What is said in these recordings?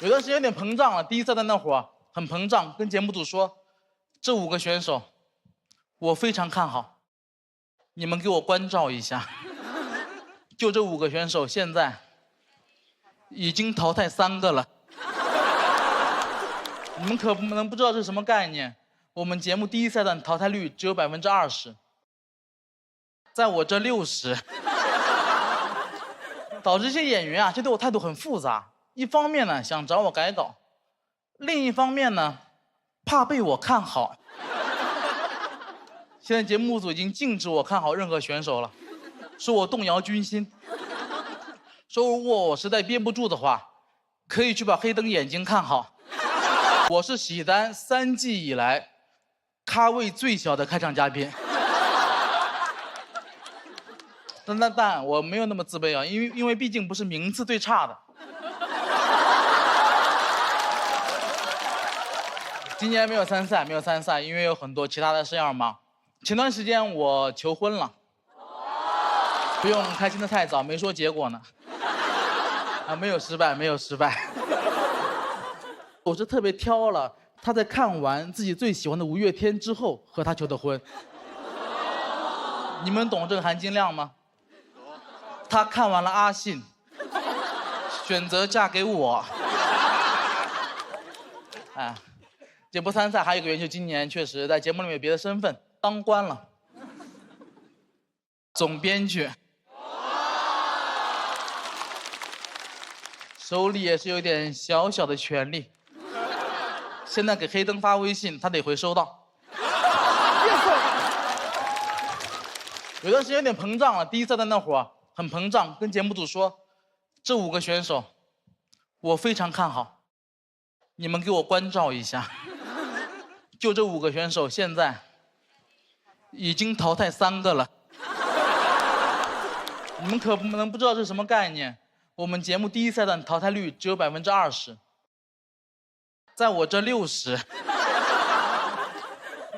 有段时间有点膨胀了，第一赛段那会儿很膨胀，跟节目组说，这5个选手，我非常看好，你们给我关照一下。就这5个选手，现在已经淘汰3个了。你们可能不知道这是什么概念？我们节目第一赛段淘汰率只有20%，在我这60%，导致这些演员啊，就对我态度很复杂。一方面呢，想找我改稿；另一方面呢，怕被我看好。现在节目组已经禁止我看好任何选手了，说我动摇军心，说如果我实在憋不住的话，可以去把黑灯眼睛看好。我是喜单3季以来咖位最小的开场嘉宾。但我没有那么自卑啊，因为毕竟不是名次最差的。今年没有参赛，因为有很多其他的事要忙。前段时间我求婚了，不用开心的太早，没说结果呢。啊，没有失败。我是特别挑了他在看完自己最喜欢的5月天之后和他求的婚。你们懂这个含金量吗？他看完了阿信，选择嫁给我。哎，这不参赛还有一个原因，就今年确实在节目里面有别的身份，当官了，总编剧，手里也是有点小小的权利。现在给黑灯发微信，他得回收到。有段时间有点膨胀了，第一赛段那会儿很膨胀，跟节目组说，这5个选手，我非常看好，你们给我关照一下。就这5个选手，现在已经淘汰3个了。你们可能不知道这是什么概念？我们节目第一赛段淘汰率只有20%，在我这60%，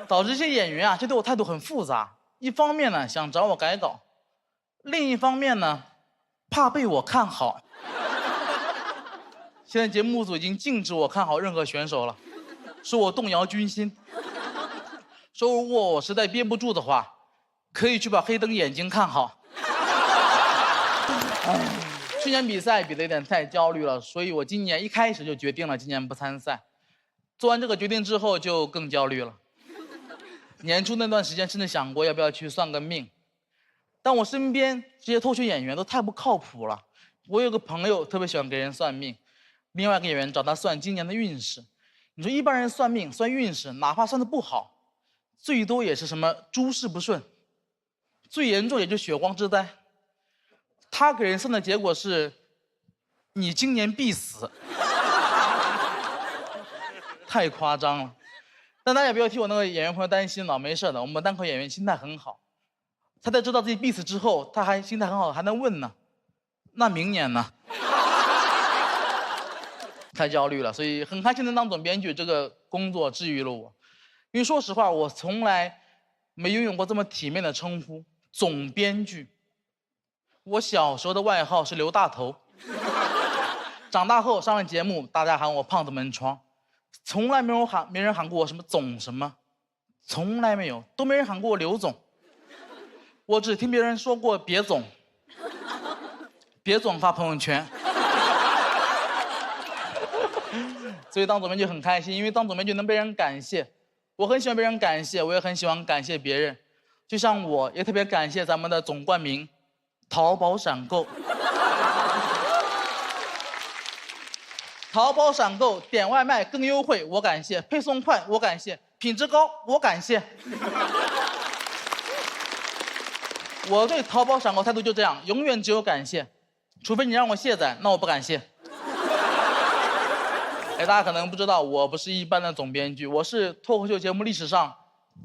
导致这些演员啊，就对我态度很复杂。一方面呢，想找我改稿；另一方面呢，怕被我看好。现在节目组已经禁止我看好任何选手了，说我动摇军心，说如果我实在憋不住的话，可以去把黑灯眼睛看好。去年比赛比得有点太焦虑了，所以我今年一开始就决定了今年不参赛。做完这个决定之后就更焦虑了。年初那段时间甚至想过要不要去算个命，但我身边这些脱口秀演员都太不靠谱了。我有个朋友特别喜欢给人算命，另外一个演员找他算今年的运势。你说一般人算命算运势，哪怕算的不好，最多也是什么诸事不顺，最严重也就血光之灾。他给人算的结果是，你今年必死。太夸张了。但大家也不要替我那个演员朋友担心了，没事的，我们单口演员心态很好。他在知道自己必死之后，他还心态很好，还能问呢，那明年呢？太焦虑了，所以很开心能当总编剧，这个工作治愈了我。因为说实话，我从来没拥有过这么体面的称呼，总编剧。我小时候的外号是刘大头，长大后上了节目，大家喊我胖子门窗，从来没人喊过我什么总什么，从来没有，都没人喊过我刘总。我只听别人说过别总，别总发朋友圈。所以当总编剧很开心，因为当总编剧能被人感谢。我很喜欢被人感谢，我也很喜欢感谢别人。就像我也特别感谢咱们的总冠名淘宝闪购。淘宝闪购点外卖更优惠，我感谢；配送快，我感谢；品质高，我感谢。我对淘宝闪购态度就这样，永远只有感谢，除非你让我卸载，那我不感谢。大家可能不知道，我不是一般的总编剧，我是脱口秀节目历史上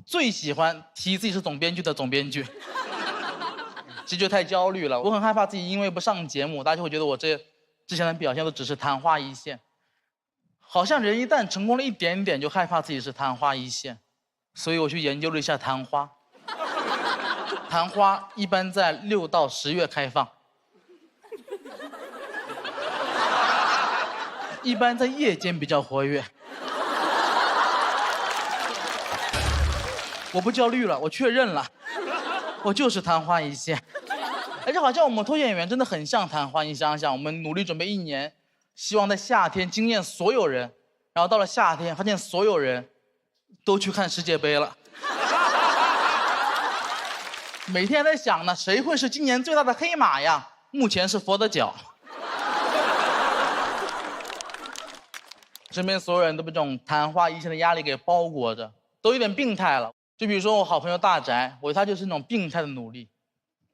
最喜欢提自己是总编剧的总编剧。这就太焦虑了，我很害怕自己因为不上节目，大家会觉得我这之前的表现都只是昙花一现。好像人一旦成功了一点点，就害怕自己是昙花一现，所以我去研究了一下昙花。昙花一般在6到10月开放。一般在夜间比较活跃。我不焦虑了，我确认了，我就是昙花一现。而且好像我们脱口演员真的很像昙花，你想想，我们努力准备1年，希望在夏天惊艳所有人，然后到了夏天，发现所有人都去看世界杯了。每天在想呢，谁会是今年最大的黑马呀？目前是佛的脚。身边所有人都被这种昙花一现的压力给包裹着，都有点病态了。就比如说我好朋友大宅，我觉得他就是那种病态的努力。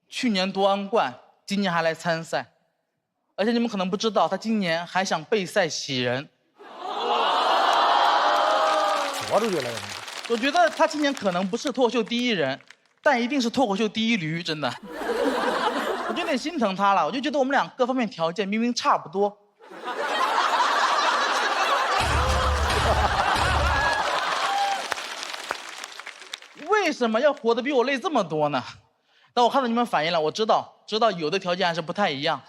去年夺完冠，今年还来参赛，而且你们可能不知道，他今年还想备赛喜人。活出去了。我觉得他今年可能不是脱口秀第1人，但一定是脱口秀第1驴，真的。我就有点心疼他了，我就觉得我们俩各方面条件明明差不多。为什么要活得比我累这么多呢？但我看到你们反应了，我知道有的条件还是不太一样，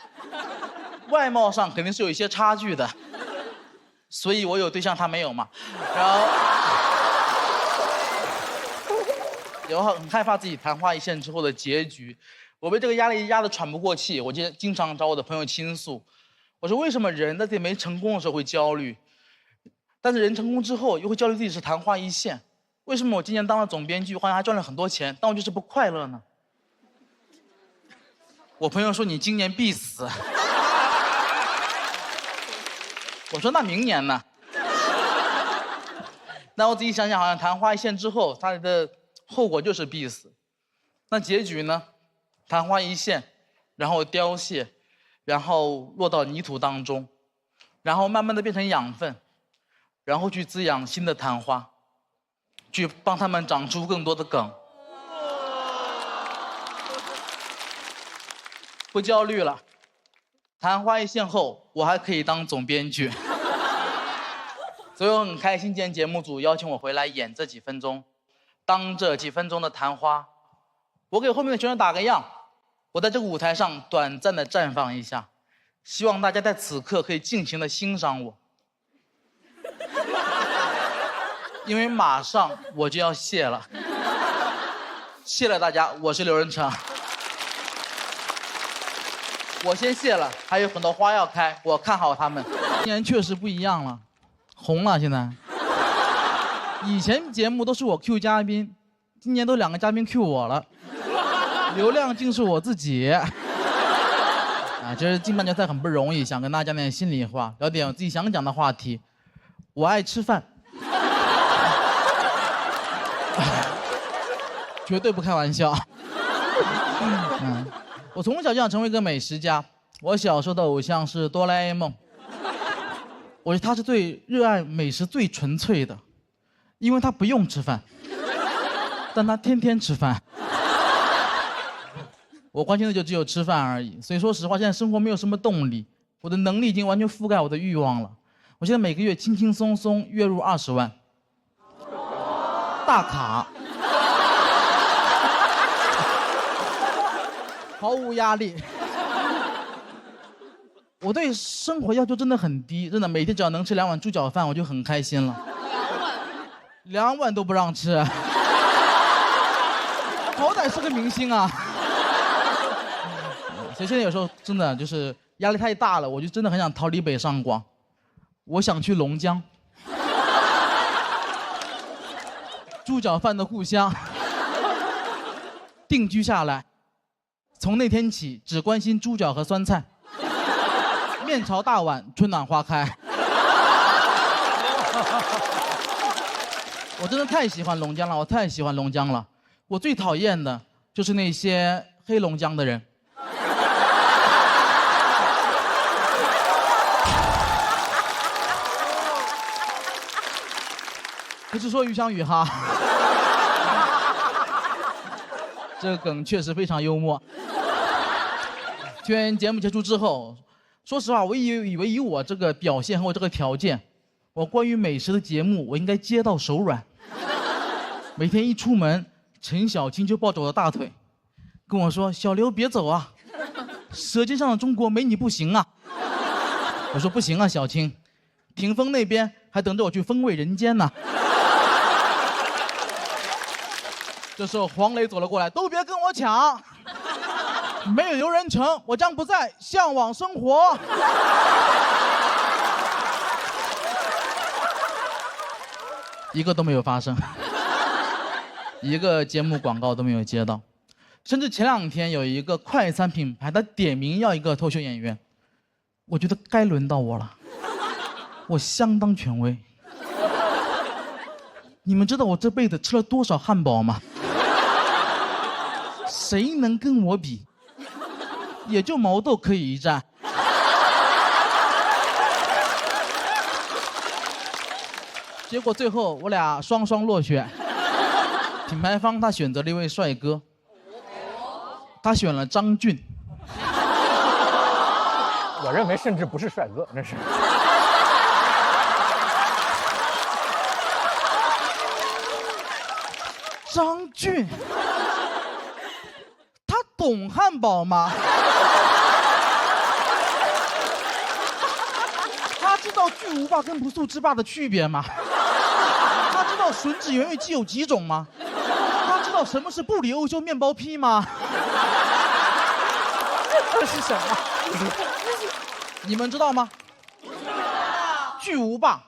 外貌上肯定是有一些差距的，所以我有对象他没有嘛，然后我很害怕自己昙花一现之后的结局，我被这个压力压得喘不过气，我就经常找我的朋友倾诉，我说为什么人在自己没成功的时候会焦虑，但是人成功之后又会焦虑自己是昙花一现？为什么我今年当了总编剧，好像还赚了很多钱，但我就是不快乐呢？我朋友说你今年必死，我说那明年呢？那我仔细想想，好像昙花一现之后，它的后果就是必死。那结局呢？昙花一现，然后凋谢，然后落到泥土当中，然后慢慢的变成养分，然后去滋养新的昙花，去帮他们长出更多的梗。不焦虑了，昙花一现后，我还可以当总编剧。所以我很开心，今天节目组邀请我回来演这几分钟，当这几分钟的昙花。我给后面的学生打个样，我在这个舞台上短暂的绽放一下，希望大家在此刻可以尽情的欣赏我，因为马上我就要谢了。谢了大家，我是刘仁成。我先谢了，还有很多花要开，我看好他们。今年确实不一样了，红了现在。以前节目都是我 Q 嘉宾，今年都2个嘉宾 Q 我了，流量竟是我自己。啊，这是进半决赛很不容易，想跟大家讲点心里话，聊点我自己想讲的话题。我爱吃饭，绝对不开玩笑。我从小就想成为一个美食家。我小时候的偶像是哆啦 A 梦，我觉得他是最热爱美食、最纯粹的，因为他不用吃饭，但他天天吃饭。我关心的就只有吃饭而已。所以说实话，现在生活没有什么动力，我的能力已经完全覆盖我的欲望了。我现在每个月轻轻松松月入20万，大卡。毫无压力，我对生活要求真的很低，真的每天只要能吃2碗猪脚饭，我就很开心了。2碗都不让吃，好歹是个明星啊！所以现在有时候真的就是压力太大了，我就真的很想逃离北上广，我想去龙江，猪脚饭的故乡，定居下来。从那天起，只关心猪脚和酸菜，面朝大碗，春暖花开。我真的太喜欢龙江了，我太喜欢龙江了。我最讨厌的就是那些黑龙江的人。不是说于翔宇哈，这个梗确实非常幽默。节目结束之后，说实话，我以为以我这个表现和我这个条件，我关于美食的节目我应该接到手软。每天一出门，陈小青就抱着我的大腿，跟我说：“小刘别走啊，舌尖上的中国没你不行啊。”我说：“不行啊，小青，霆锋那边还等着我去风味人间呢。这时候黄磊走了过来，都别跟我抢，没有刘仁成，我将不再向往生活。一个都没有发生，一个节目广告都没有接到，甚至前2天有一个快餐品牌，他点名要一个脱口秀演员，我觉得该轮到我了，我相当权威。你们知道我这辈子吃了多少汉堡吗？谁能跟我比？也就毛豆可以一战。结果最后我俩双双落选，品牌方他选择了一位帅哥，他选了张俊。我认为甚至不是帅哥，那是。张俊，他懂汉堡吗？他知道巨无霸跟不速之霸的区别吗？他知道吮指原味鸡有几种吗？他知道什么是布里欧修面包坯吗？这是什么？你们知道吗？巨无霸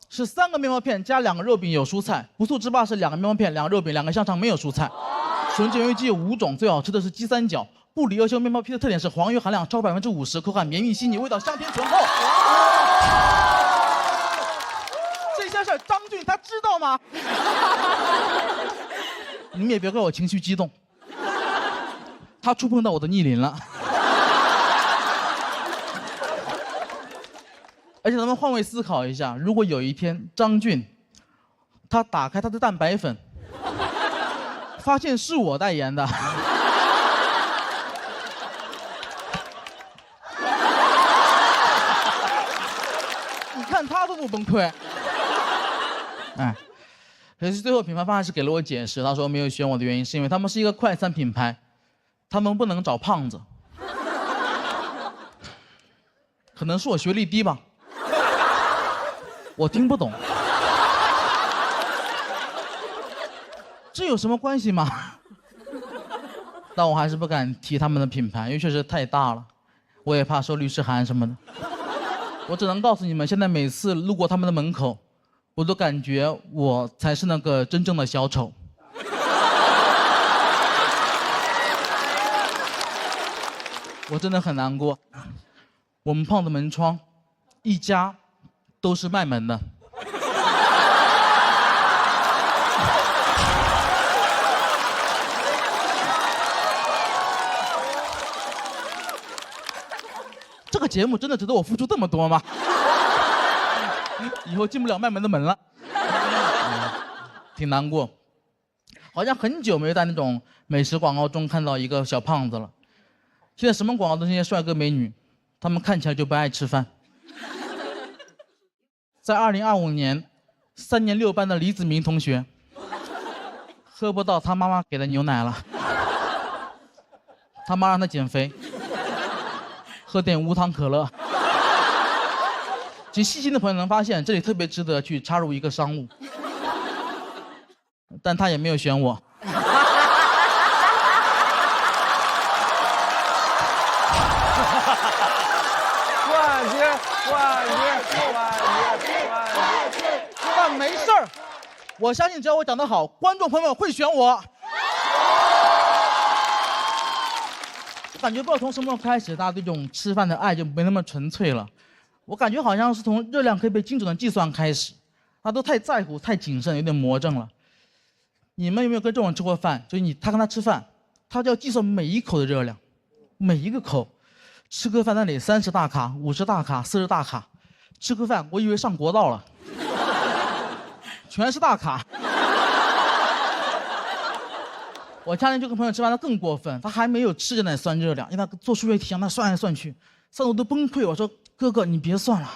是3个面包片加2个肉饼有蔬菜，不速之霸是2个面包片、2个肉饼、2个香肠没有蔬菜。吮指原味鸡有5种，最好吃的是鸡三角。布里欧修面包坯的特点是黄油含量超50%，口感绵密细腻，味道香甜醇厚。这些事儿张俊他知道吗？你们也别怪我情绪激动，他触碰到我的逆鳞了。而且咱们换位思考一下，如果有一天张俊，他打开他的蛋白粉，发现是我代言的，你看他都不崩溃。哎，可是最后品牌方还是给了我解释，他说没有选我的原因是因为他们是一个快餐品牌，他们不能找胖子，可能是我学历低吧。我听不懂，这有什么关系吗？但我还是不敢提他们的品牌，因为确实太大了，我也怕收律师函什么的。我只能告诉你们，现在每次路过他们的门口，我都感觉我才是那个真正的小丑。我真的很难过。我们胖子门窗，一家都是卖门的。这个节目真的值得我付出这么多吗？以后进不了卖门的门了，挺难过。好像很久没有在那种美食广告中看到一个小胖子了。现在什么广告都是那些帅哥美女，他们看起来就不爱吃饭。在2025年，3年6班的李子明同学，喝不到他妈妈给的牛奶了，他妈让他减肥，喝点无糖可乐。其实细心的朋友能发现，这里特别值得去插入一个商务，但他也没有选我。但没事儿，我相信只要我长得好，观众朋友们会选我。我感觉不知道从什么时候开始，大家对这种吃饭的爱就没那么纯粹了。我感觉好像是从热量可以被精准的计算开始，大家都太在乎、太谨慎，有点魔怔了。你们有没有跟这种人吃过饭？就是他跟他吃饭，他就要计算每一口的热量，每一个口。吃个饭那里30大卡、50大卡、40大卡，吃个饭我以为上国道了，全是大卡。我家人就跟朋友吃饭，他更过分，他还没有吃就在那算热量，因为他做数学题让他算来算去，算得我都崩溃。我说哥哥你别算了，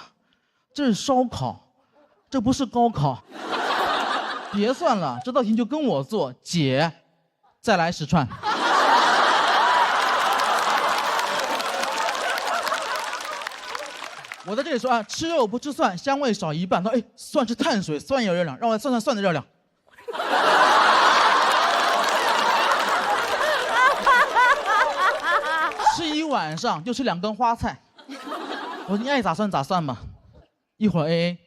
这是烧烤，这不是高考，别算了，这道题就跟我做，姐，再来10串。我在这里说啊，吃肉不吃蒜，香味少一半。他说，哎，蒜是碳水，蒜也有热量，让我算算蒜的热量。吃一晚上就吃2根花菜。我说你爱咋算咋算吧，一会儿 AA。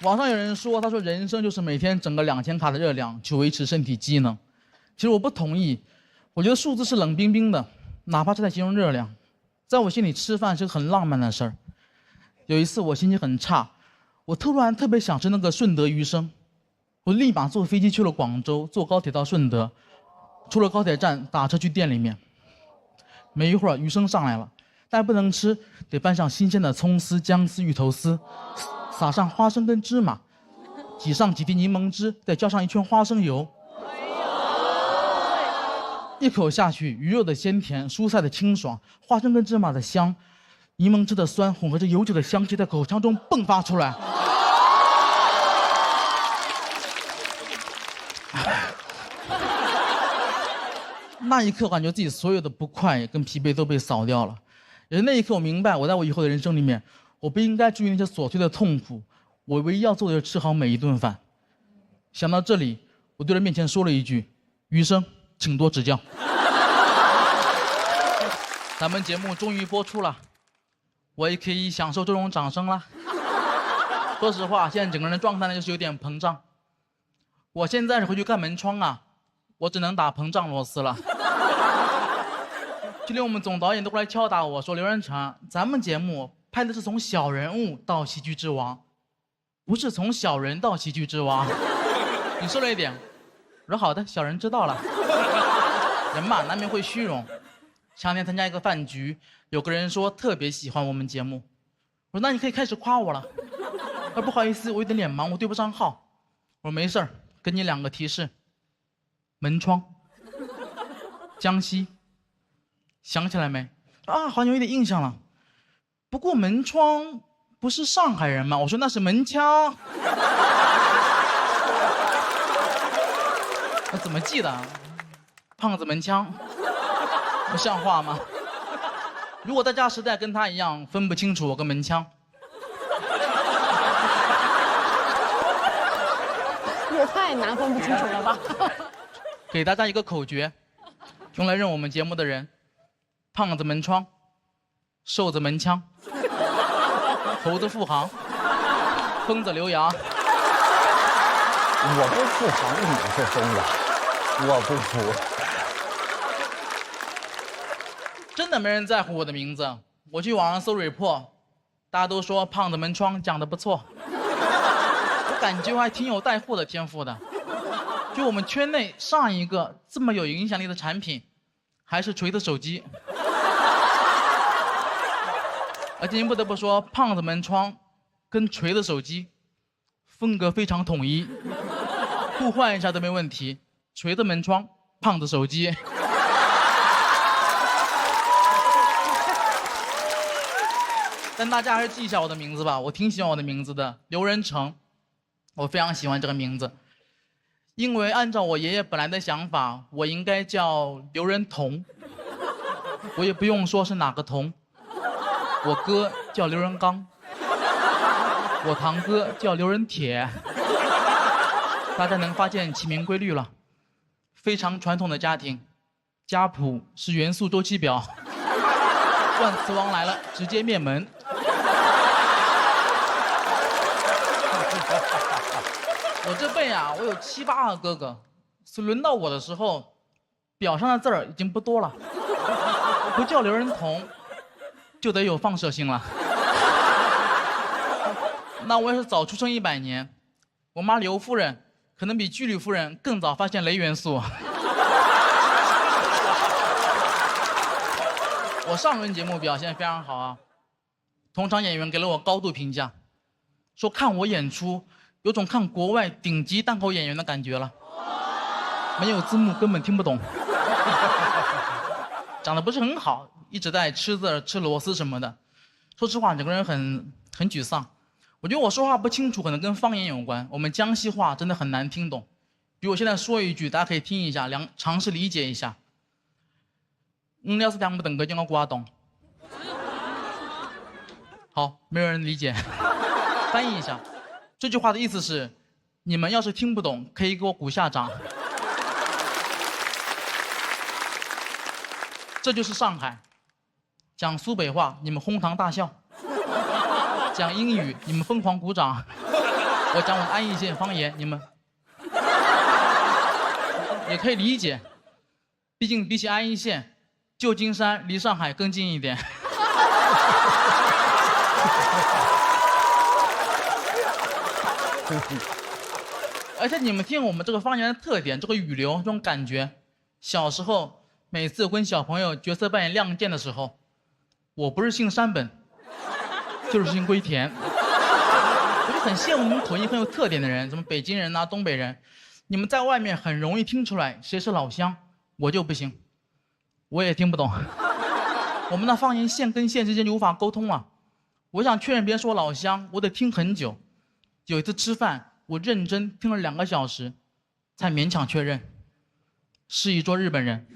网上有人说，他说人生就是每天整个2000卡的热量去维持身体机能。其实我不同意，我觉得数字是冷冰冰的，哪怕是在形容热量，在我心里吃饭是个很浪漫的事儿。有一次我心情很差，我突然特别想吃那个顺德鱼生，我立马坐飞机去了广州，坐高铁到顺德，出了高铁站打车去店里面。没一会儿鱼生上来了，但不能吃，得拌上新鲜的葱丝、姜丝、芋头丝，撒上花生跟芝麻，挤上几滴柠檬汁，再浇上一圈花生油。一口下去，鱼肉的鲜甜，蔬菜的清爽，花生跟芝麻的香，柠檬汁的酸混合着油酒的香气在口腔中迸发出来。那一刻，感觉自己所有的不快跟疲惫都被扫掉了。也是那一刻，我明白，我在我以后的人生里面，我不应该注意那些琐碎的痛苦，我唯一要做的就是吃好每一顿饭。想到这里，我对着面前说了一句：“余生，请多指教。”咱们节目终于播出了，我也可以享受这种掌声了。说实话，现在整个人的状态呢，就是有点膨胀。我现在是回去看门窗啊，我只能打膨胀螺丝了。就连我们总导演都过来敲打我说：“刘仁成，咱们节目拍的是从小人物到喜剧之王，不是从小人到喜剧之王。你说了一点。”我说：“好的，小人知道了。”人嘛，难免会虚荣。前天参加一个饭局，有个人说特别喜欢我们节目，我说：“那你可以开始夸我了。”他说：“不好意思，我有点脸盲，我对不上号。”我说：“没事儿，给你2个提示：门窗、江西。想起来没？啊，好像有点印象了。不过门窗不是上海人吗？我说那是门腔。我怎么记得？胖子门腔，不像话吗？如果大家实在跟他一样分不清楚我跟门腔，也太难分不清楚了吧？给大家一个口诀，用来认我们节目的人。胖子门窗，瘦子门腔，猴子复航，疯子刘洋。我不复航，你是疯子，我不服。真的没人在乎我的名字，我去网上搜 report， 大家都说胖子门窗讲得不错，我感觉我还挺有带货的天赋的。就我们圈内上一个这么有影响力的产品，还是锤子手机。而今天不得不说，胖子门窗跟锤子手机风格非常统一，互换一下都没问题。锤子门窗，胖子手机。但大家还是记一下我的名字吧，我挺喜欢我的名字的，刘仁成，我非常喜欢这个名字，因为按照我爷爷本来的想法，我应该叫刘仁彤，我也不用说是哪个彤。我哥叫刘仁刚，我堂哥叫刘仁铁，大家能发现起名规律了。非常传统的家庭，家谱是元素周期表，万磁王来了直接灭门。我这辈啊，我有7、8个哥哥，所以轮到我的时候，表上的字儿已经不多了，不叫刘仁彤。就得有放射性了。那我要是早出生100年，我妈刘夫人可能比居里夫人更早发现镭元素。我上轮节目表现非常好啊，同场演员给了我高度评价，说看我演出有种看国外顶级单口演员的感觉了，没有字幕根本听不懂。长得不是很好，一直在吃字吃螺丝什么的，说实话整个人很沮丧。我觉得我说话不清楚可能跟方言有关，我们江西话真的很难听懂。比如我现在说一句，大家可以听一下，尝试理解一下。要是听不懂，就我瓜懂。好，没有人理解。翻译一下，这句话的意思是：你们要是听不懂，可以给我鼓下掌。这就是上海，讲苏北话你们哄堂大笑，讲英语你们疯狂鼓掌，我讲我的安义县方言你们也可以理解，毕竟比起安义县，旧金山离上海更近一点。而且你们听我们这个方言的特点，这个语流，这种感觉，小时候。每次跟小朋友角色扮演《亮剑》的时候，我不是姓山本，就是姓龟田。我就很羡慕你们口音很有特点的人，什么北京人啊、东北人，你们在外面很容易听出来谁是老乡，我就不行，我也听不懂。我们那方言县跟县之间就无法沟通了。我想确认别人是我老乡，我得听很久。有一次吃饭，我认真听了2个小时，才勉强确认，是一桌日本人。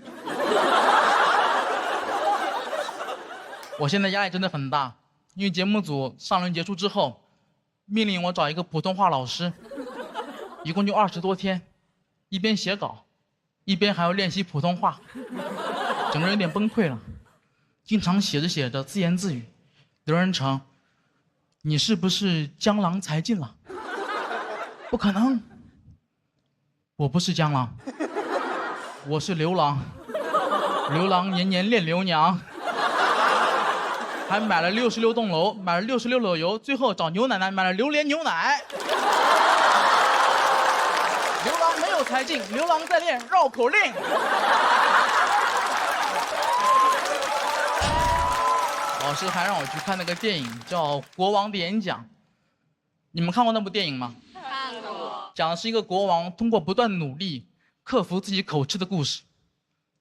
我现在压力真的很大，因为节目组上轮结束之后，命令我找一个普通话老师，一共就20多天，一边写稿，一边还要练习普通话，整个人有点崩溃了。经常写着写着自言自语：“刘仁成，你是不是江郎才尽了？”不可能，我不是江郎，我是刘郎，刘郎年年恋刘娘。还买了66栋楼，买了66篓油，最后找牛奶奶买了榴莲牛奶。刘郎没有才尽，刘郎在练绕口令。老师还让我去看那个电影，叫《国王的演讲》。你们看过那部电影吗？看过。讲的是一个国王通过不断努力克服自己口吃的故事。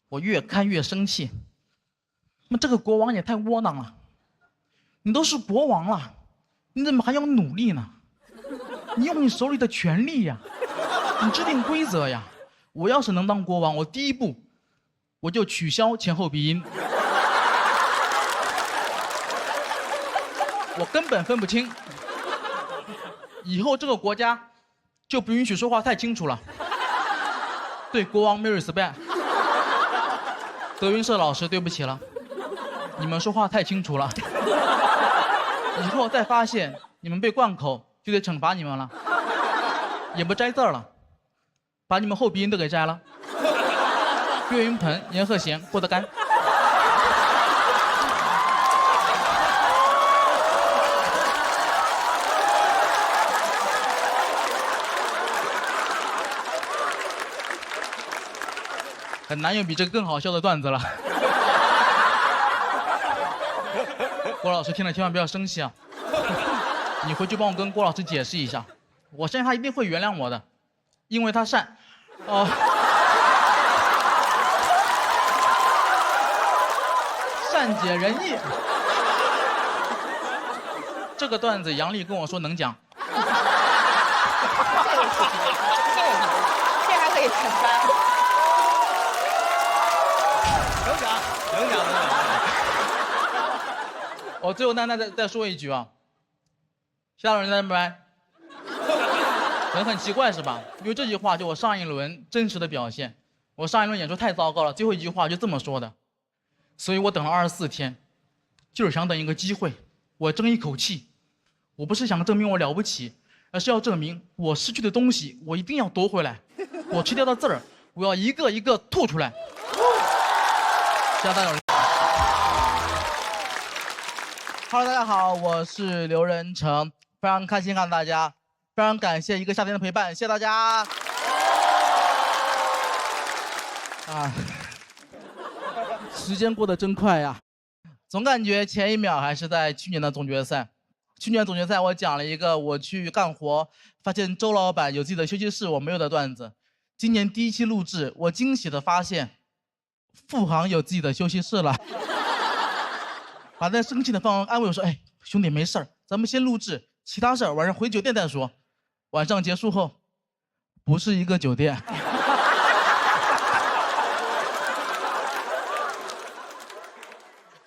我越看越生气。那这个国王也太窝囊了。你都是国王了，你怎么还要努力呢？你用你手里的权力呀，你制定规则呀。我要是能当国王，我第一步我就取消前后鼻音，我根本分不清。以后这个国家就不允许说话太清楚了，对国王没有 respect。德云社老师，对不起了，你们说话太清楚了。以后再发现你们被灌口，就得惩罚你们了，也不摘字了，把你们后鼻音都给摘了。岳云鹏、阎鹤贤、郭德纲。很难有比这个更好笑的段子了。郭老师听了千万不要生气啊！你回去帮我跟郭老师解释一下，我相信他一定会原谅我的，因为他善善解人意。这个段子杨丽跟我说能讲，这还可以承担。能讲。我最后再说一句啊，其他人在拜，可能很奇怪是吧？因为这句话就我上一轮真实的表现，我上一轮演出太糟糕了，最后一句话就这么说的，所以我等了24天，就是想等一个机会，我争一口气，我不是想证明我了不起，而是要证明我失去的东西我一定要夺回来，我吃掉的字儿我要一个一个吐出来。谢谢大家。Hello， 大家好，我是刘仁成，非常开心看大家，非常感谢一个夏天的陪伴，谢谢大家。时间过得真快呀，总感觉前一秒还是在去年的总决赛。去年总决赛我讲了一个我去干活，发现周老板有自己的休息室我没有的段子。今年第1期录制，我惊喜的发现，付航有自己的休息室了。把那生气的方安慰我说：“哎，兄弟没事儿，咱们先录制，其他事儿晚上回酒店再说。”晚上结束后，不是一个酒店。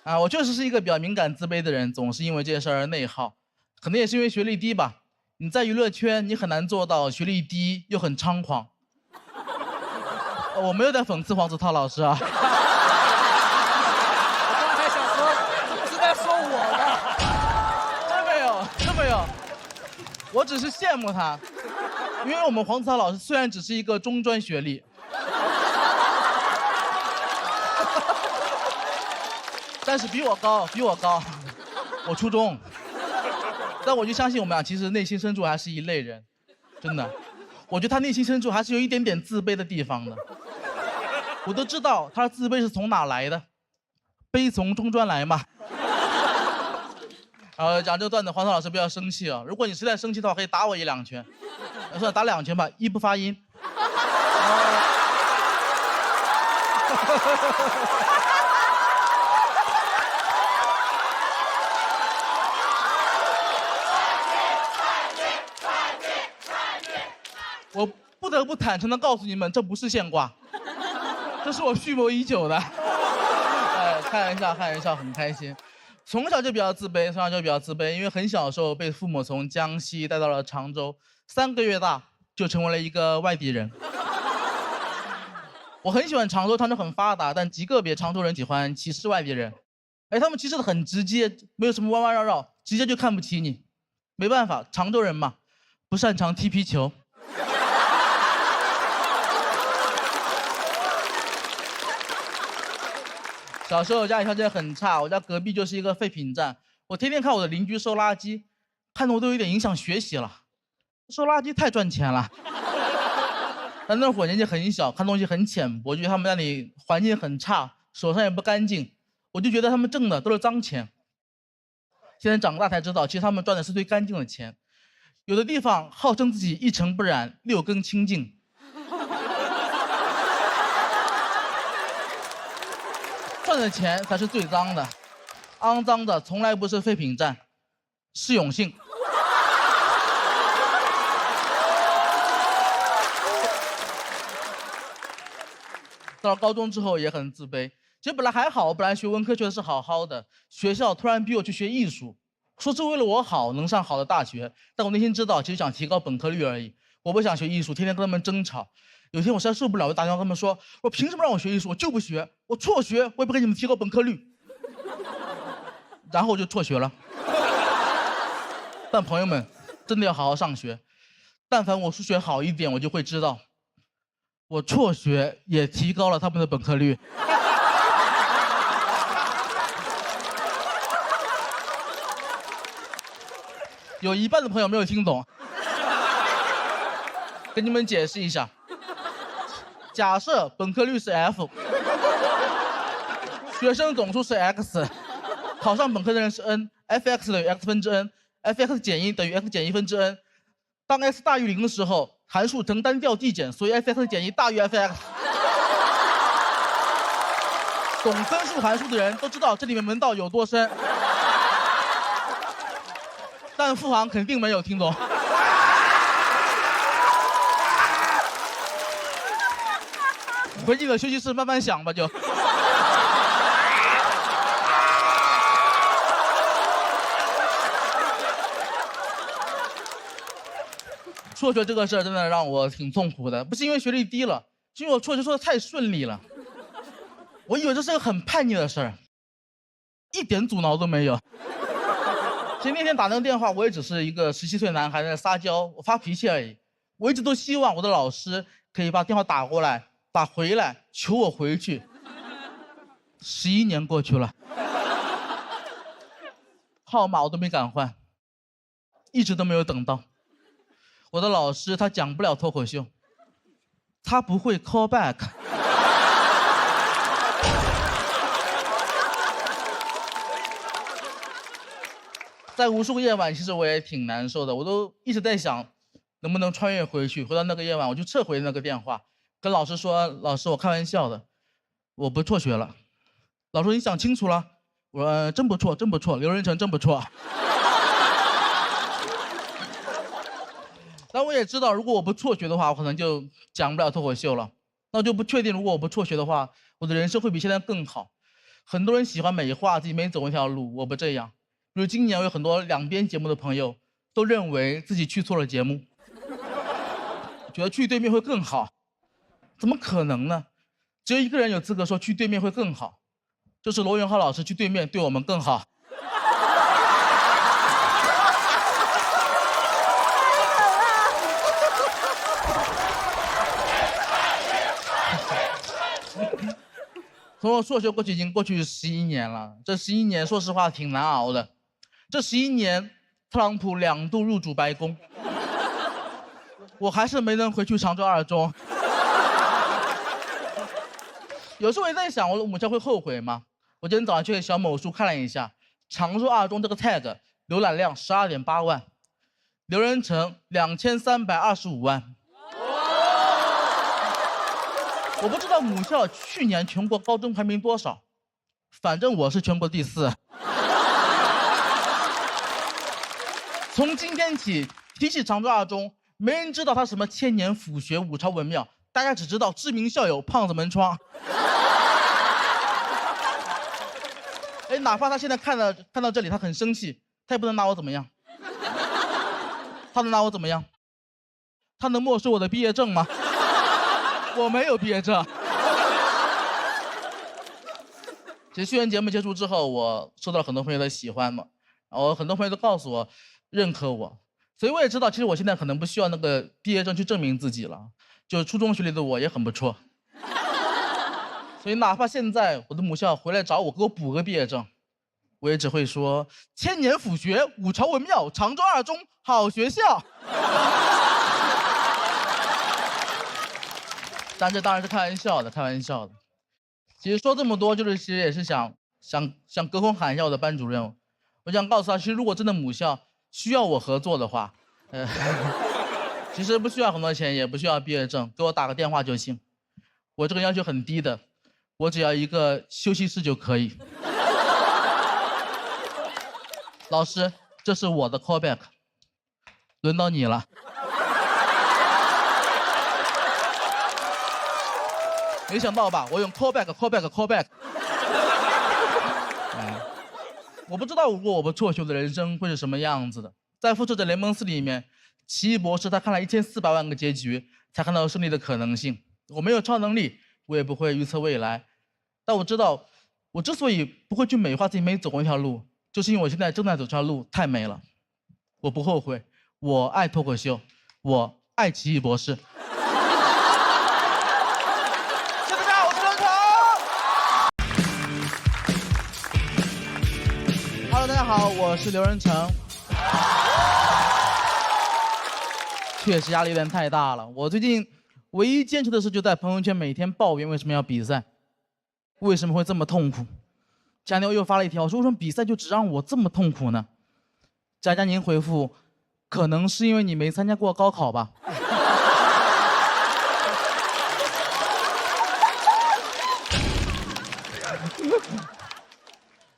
啊，我确实是一个比较敏感自卑的人，总是因为这件事而内耗，可能也是因为学历低吧。你在娱乐圈，你很难做到学历低又很猖狂。我没有在讽刺黄子韬老师啊。我刚才想说，是在说我呢。真没有，真没有，我只是羡慕他，因为我们黄子韬老师虽然只是一个中专学历，但是比我高，我初中。但我就相信我们俩其实内心深处还是一类人，真的。我觉得他内心深处还是有一点点自卑的地方的。我都知道他的自卑是从哪来的，悲从中专来嘛。讲这个段子，黄涛老师不要生气啊！如果你实在生气的话，可以打我1-2拳。算了，打2拳吧，一不发音。我不得不坦诚地告诉你们，这不是现挂，这是我蓄谋已久的。开玩笑，很开心。从小就比较自卑，因为很小的时候被父母从江西带到了常州，3个月大就成为了一个外地人。我很喜欢常州很发达，但极个别常州人喜欢歧视外地人。他们歧视的很直接，没有什么弯弯绕绕，直接就看不起你。没办法，常州人嘛，不擅长踢皮球。小时候家里条件很差，我家隔壁就是一个废品站，我天天看我的邻居收垃圾，看得我都有点影响学习了。收垃圾太赚钱了。但那会儿年纪很小，看东西很浅薄，觉得他们那里环境很差，手上也不干净，我就觉得他们挣的都是脏钱。现在长大才知道，其实他们赚的是最干净的钱。有的地方号称自己1尘不染，6根清净。赚的钱才是最脏的，肮脏的从来不是废品站，是永信。到了高中之后也很自卑，其实本来还好，本来学文科学的是好好的，学校突然逼我去学艺术，说是为了我好，能上好的大学，但我内心知道，其实想提高本科率而已。我不想学艺术，天天跟他们争吵。有一天我实在受不了，我打电话跟他们说：“我凭什么让我学艺术？我就不学，我辍学，我也不给你们提高本科率。”然后我就辍学了。但朋友们，真的要好好上学。但凡我数学好一点，我就会知道，我辍学也提高了他们的本科率。有一半的朋友没有听懂，跟你们解释一下。假设本科率是 F， 学生总数是 X， 考上本科的人是 N，fx 等于 x 分之 n，fx 减1等于 x 减1分之 n。当 x 大于0的时候，函数呈单调递减，所以 fx 减1大于 fx。懂分数函数的人都知道这里面门道有多深，但付航肯定没有听懂。回你的休息室慢慢想吧，就。辍学这个事儿真的让我挺痛苦的，不是因为学历低了，是因为我辍学说的太顺利了。我以为这是个很叛逆的事儿，一点阻挠都没有。其实那天打那个电话，我也只是一个17岁男孩在那撒娇，我发脾气而已。我一直都希望我的老师可以把电话打过来。打回来，求我回去。11年过去了，号码我都没敢换，一直都没有等到。我的老师他讲不了脱口秀，他不会 call back。在无数个夜晚，其实我也挺难受的，我都一直在想，能不能穿越回去，回到那个夜晚，我就撤回那个电话。跟老师说，老师，我开玩笑的，我不辍学了。老师说你想清楚了？我说真不错，真不错，刘仁成真不错。但我也知道，如果我不辍学的话，我可能就讲不了脱口秀了。那我就不确定，如果我不辍学的话，我的人生会比现在更好。很多人喜欢美化自己每走一条路，我不这样。比如今年我有很多两边节目的朋友都认为自己去错了节目，觉得去对面会更好，怎么可能呢？只有一个人有资格说去对面会更好，就是罗永浩老师去对面对我们更好。从我硕学过去已经过去11年了，这11年说实话挺难熬的。这11年，特朗普2度入主白宫，我还是没能回去常州二中。有时候我也在想，我的母校会后悔吗？我今天早上去小某书看了一下，常州二中这个 tag 浏览量12.8万，刘仁成2325万。我不知道母校去年全国高中排名多少，反正我是全国第4。从今天起，提起常州二中，没人知道它什么千年府学、五朝文庙，大家只知道知名校友胖子门窗。哎，哪怕他现在看到这里，他很生气，他也不能拿我怎么样。他能拿我怎么样？他能没收我的毕业证吗？我没有毕业证。其实宣传节目结束之后，我受到了很多朋友的喜欢嘛，然后很多朋友都告诉我认可我，所以我也知道，其实我现在可能不需要那个毕业证去证明自己了，就初中学历的我也很不错。所以哪怕现在我的母校回来找我，给我补个毕业证，我也只会说千年府学、五朝文庙、常州二中好学校。但这当然是开玩笑的，开玩笑的。其实说这么多，其实也是想隔空喊一下我的班主任，我想告诉他，其实如果真的母校需要我合作的话，其实不需要很多钱，也不需要毕业证，给我打个电话就行。我这个要求很低的，我只要一个休息室就可以。老师，这是我的 callback， 轮到你了。没想到吧？我用 callback。我不知道如果我不辍学的人生会是什么样子的。在复仇者联盟4里面，奇异博士他看了1400万个结局，才看到胜利的可能性。我没有超能力，我也不会预测未来，但我知道，我之所以不会去美化自己每走过一条路，就是因为我现在正在走这条路太美了。我不后悔，我爱脱口秀，我爱奇异博士。Hello， 大家好，我是刘仁成。确实压力有点太大了。我最近唯一坚持的事，就在朋友圈每天抱怨为什么要比赛，为什么会这么痛苦。前两天我又发了一条，说为什么比赛就只让我这么痛苦呢？佳佳您回复，可能是因为你没参加过高考吧。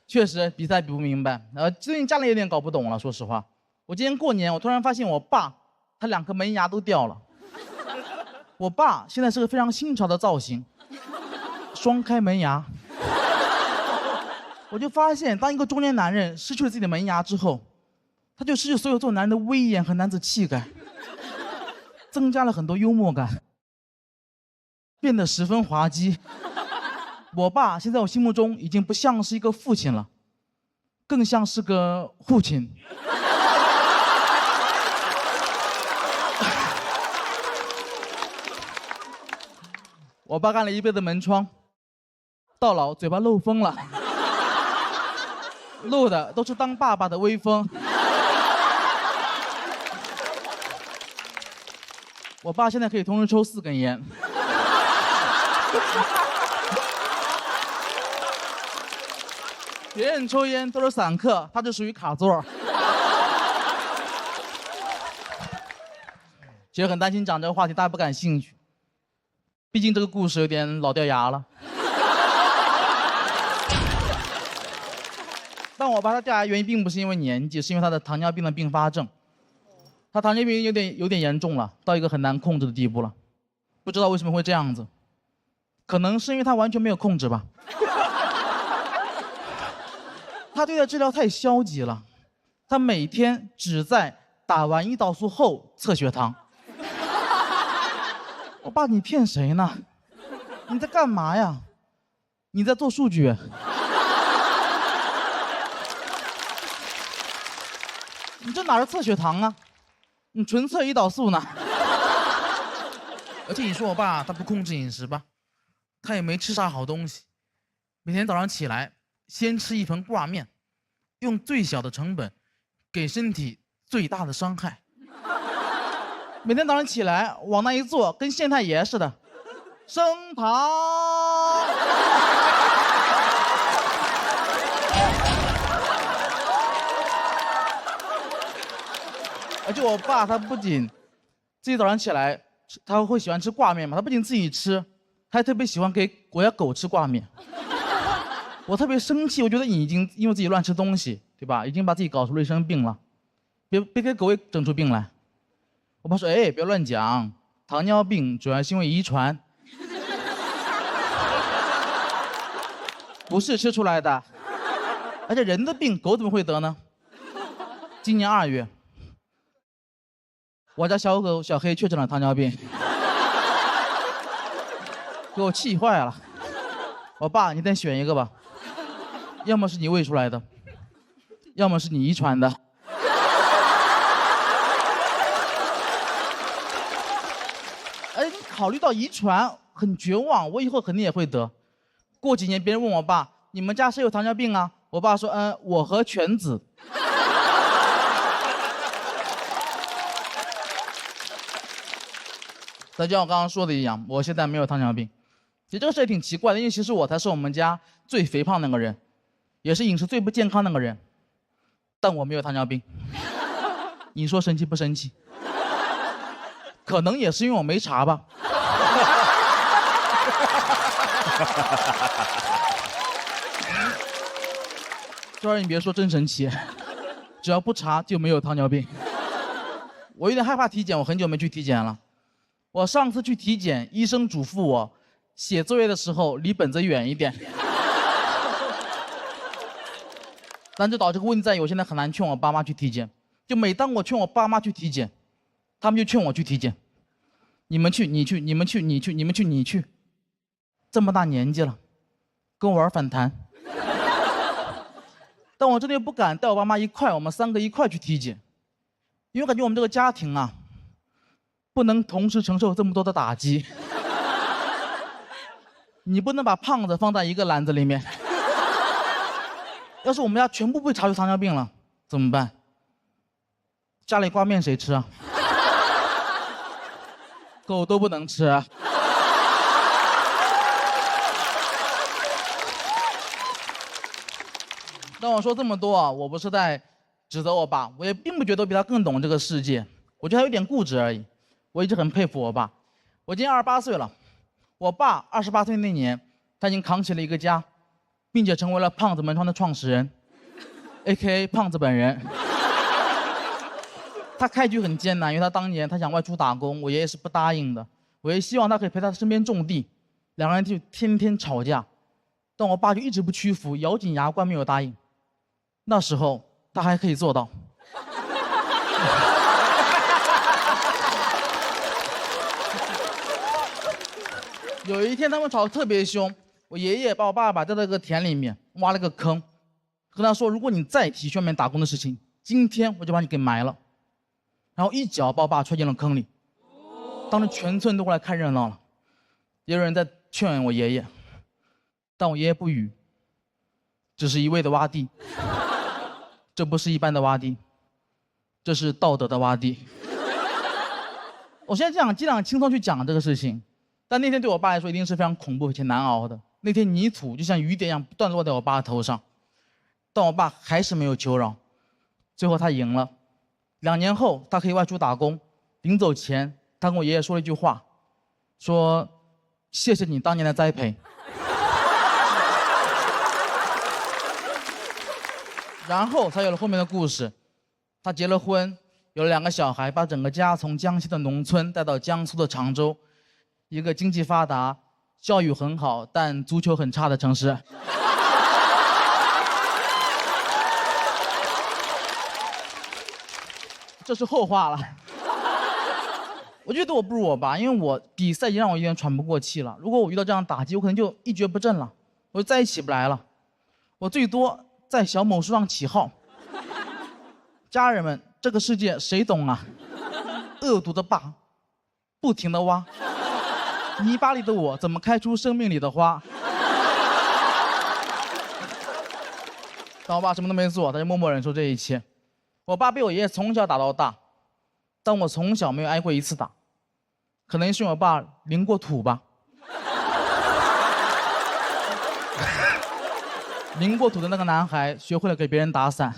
确实比赛比不明白，最近家里有点搞不懂了。说实话，我今年过年，我突然发现我爸他2颗门牙都掉了。我爸现在是个非常新潮的造型，双开门牙。我就发现，当一个中年男人失去了自己的门牙之后，他就失去所有做男人的威严和男子气概，增加了很多幽默感，变得十分滑稽。我爸现在我心目中已经不像是一个父亲了，更像是个父亲。我爸干了一辈子门窗，到老嘴巴漏风了，漏的都是当爸爸的威风。我爸现在可以同时抽4根烟。别人抽烟都是散客，他就属于卡座。其实很担心讲这个话题，大家不感兴趣。毕竟这个故事有点老掉牙了。但我爸他掉牙原因并不是因为年纪，是因为他的糖尿病的并发症。他糖尿病有点严重了，到一个很难控制的地步了。不知道为什么会这样子，可能是因为他完全没有控制吧。他对待治疗太消极了，他每天只在打完胰岛素后测血糖。我爸，你骗谁呢？你在干嘛呀？你在做数据。你这哪是测血糖啊？你纯测胰岛素呢。而且你说我爸他不控制饮食吧，他也没吃啥好东西，每天早上起来先吃一盆挂面，用最小的成本给身体最大的伤害。每天早上起来往那一坐，跟县太爷似的，升堂。而且我爸他不仅自己早上起来他会喜欢吃挂面嘛，他不仅自己吃，他还特别喜欢给我家狗吃挂面。我特别生气，我觉得你已经因为自己乱吃东西，对吧？已经把自己搞出了一身病了，别给狗也整出病来。我爸说：“哎，别乱讲，糖尿病主要是因为遗传，不是吃出来的。而且人的病狗怎么会得呢？”今年2月，我家小狗小黑确诊了糖尿病，给我气坏了。我爸，你得选一个吧，要么是你喂出来的，要么是你遗传的。哎，你考虑到遗传，很绝望，我以后肯定也会得。过几年别人问我爸，你们家谁有糖尿病啊？我爸说，我和犬子。但就像我刚刚说的一样，我现在没有糖尿病。其实这个事也挺奇怪的，因为其实我才是我们家最肥胖那个人，也是饮食最不健康那个人，但我没有糖尿病。你说神奇不神奇？可能也是因为我没查吧。这玩意儿你别说，真神奇，只要不查就没有糖尿病。我有点害怕体检，我很久没去体检了。我上次去体检，医生嘱咐我写作业的时候离本子远一点。但这导致个问题在于，我现在很难劝我爸妈去体检。就每当我劝我爸妈去体检，他们就劝我去体检。你们去，你去，你们去，你去，你们去，你去。这么大年纪了，跟我玩反弹。但我真的又不敢带我爸妈一块，我们3个一块去体检，因为我感觉我们这个家庭啊，不能同时承受这么多的打击。你不能把胖子放在一个篮子里面。要是我们家全部被查出糖尿病了，怎么办？家里挂面谁吃啊？狗都不能吃啊。但我说这么多啊，我不是在指责我爸，我也并不觉得我比他更懂这个世界，我觉得他有点固执而已。我一直很佩服我爸。我今年28岁了，我爸28岁那年，他已经扛起了一个家，并且成为了胖子门窗的创始人 ，AKA 胖子本人。他开局很艰难，因为他当年他想外出打工，我爷爷是不答应的。我爷爷希望他可以陪他身边种地，两个人就天天吵架，但我爸就一直不屈服，咬紧牙关没有答应。那时候他还可以做到。有一天他们吵得特别凶，我爷爷把我爸爸带到一个田里面挖了个坑，跟他说：“如果你再提去外面打工的事情，今天我就把你给埋了。”然后一脚把我爸踹进了坑里，当时全村都过来看热闹了，也有人在劝我爷爷，但我爷爷不语，只是一味的挖地。这不是一般的挖地，这是道德的挖地。我现在尽量轻松去讲这个事情，但那天对我爸来说一定是非常恐怖且难熬的。那天泥土就像雨点一样不断落在我爸的头上，但我爸还是没有求饶，最后他赢了。2年后他可以外出打工，临走前他跟我爷爷说了一句话，说：“谢谢你当年的栽培。”然后才有了后面的故事。他结了婚，有了2个小孩，把整个家从江西的农村带到江苏的常州，一个经济发达、教育很好但足球很差的城市。这是后话了。我觉得我不如我爸，因为我比赛已经让我有点喘不过气了。如果我遇到这样打击，我可能就一蹶不振了，我就再也起不来了。我最多在小某书上起号。家人们，这个世界谁懂啊？恶毒的爸，不停的挖，泥巴里的我怎么开出生命里的花？但我爸什么都没做，他就默默忍受这一切。我爸被我爷爷从小打到大，但我从小没有挨过一次打，可能是我爸淋过土吧。淋过土的那个男孩学会了给别人打伞。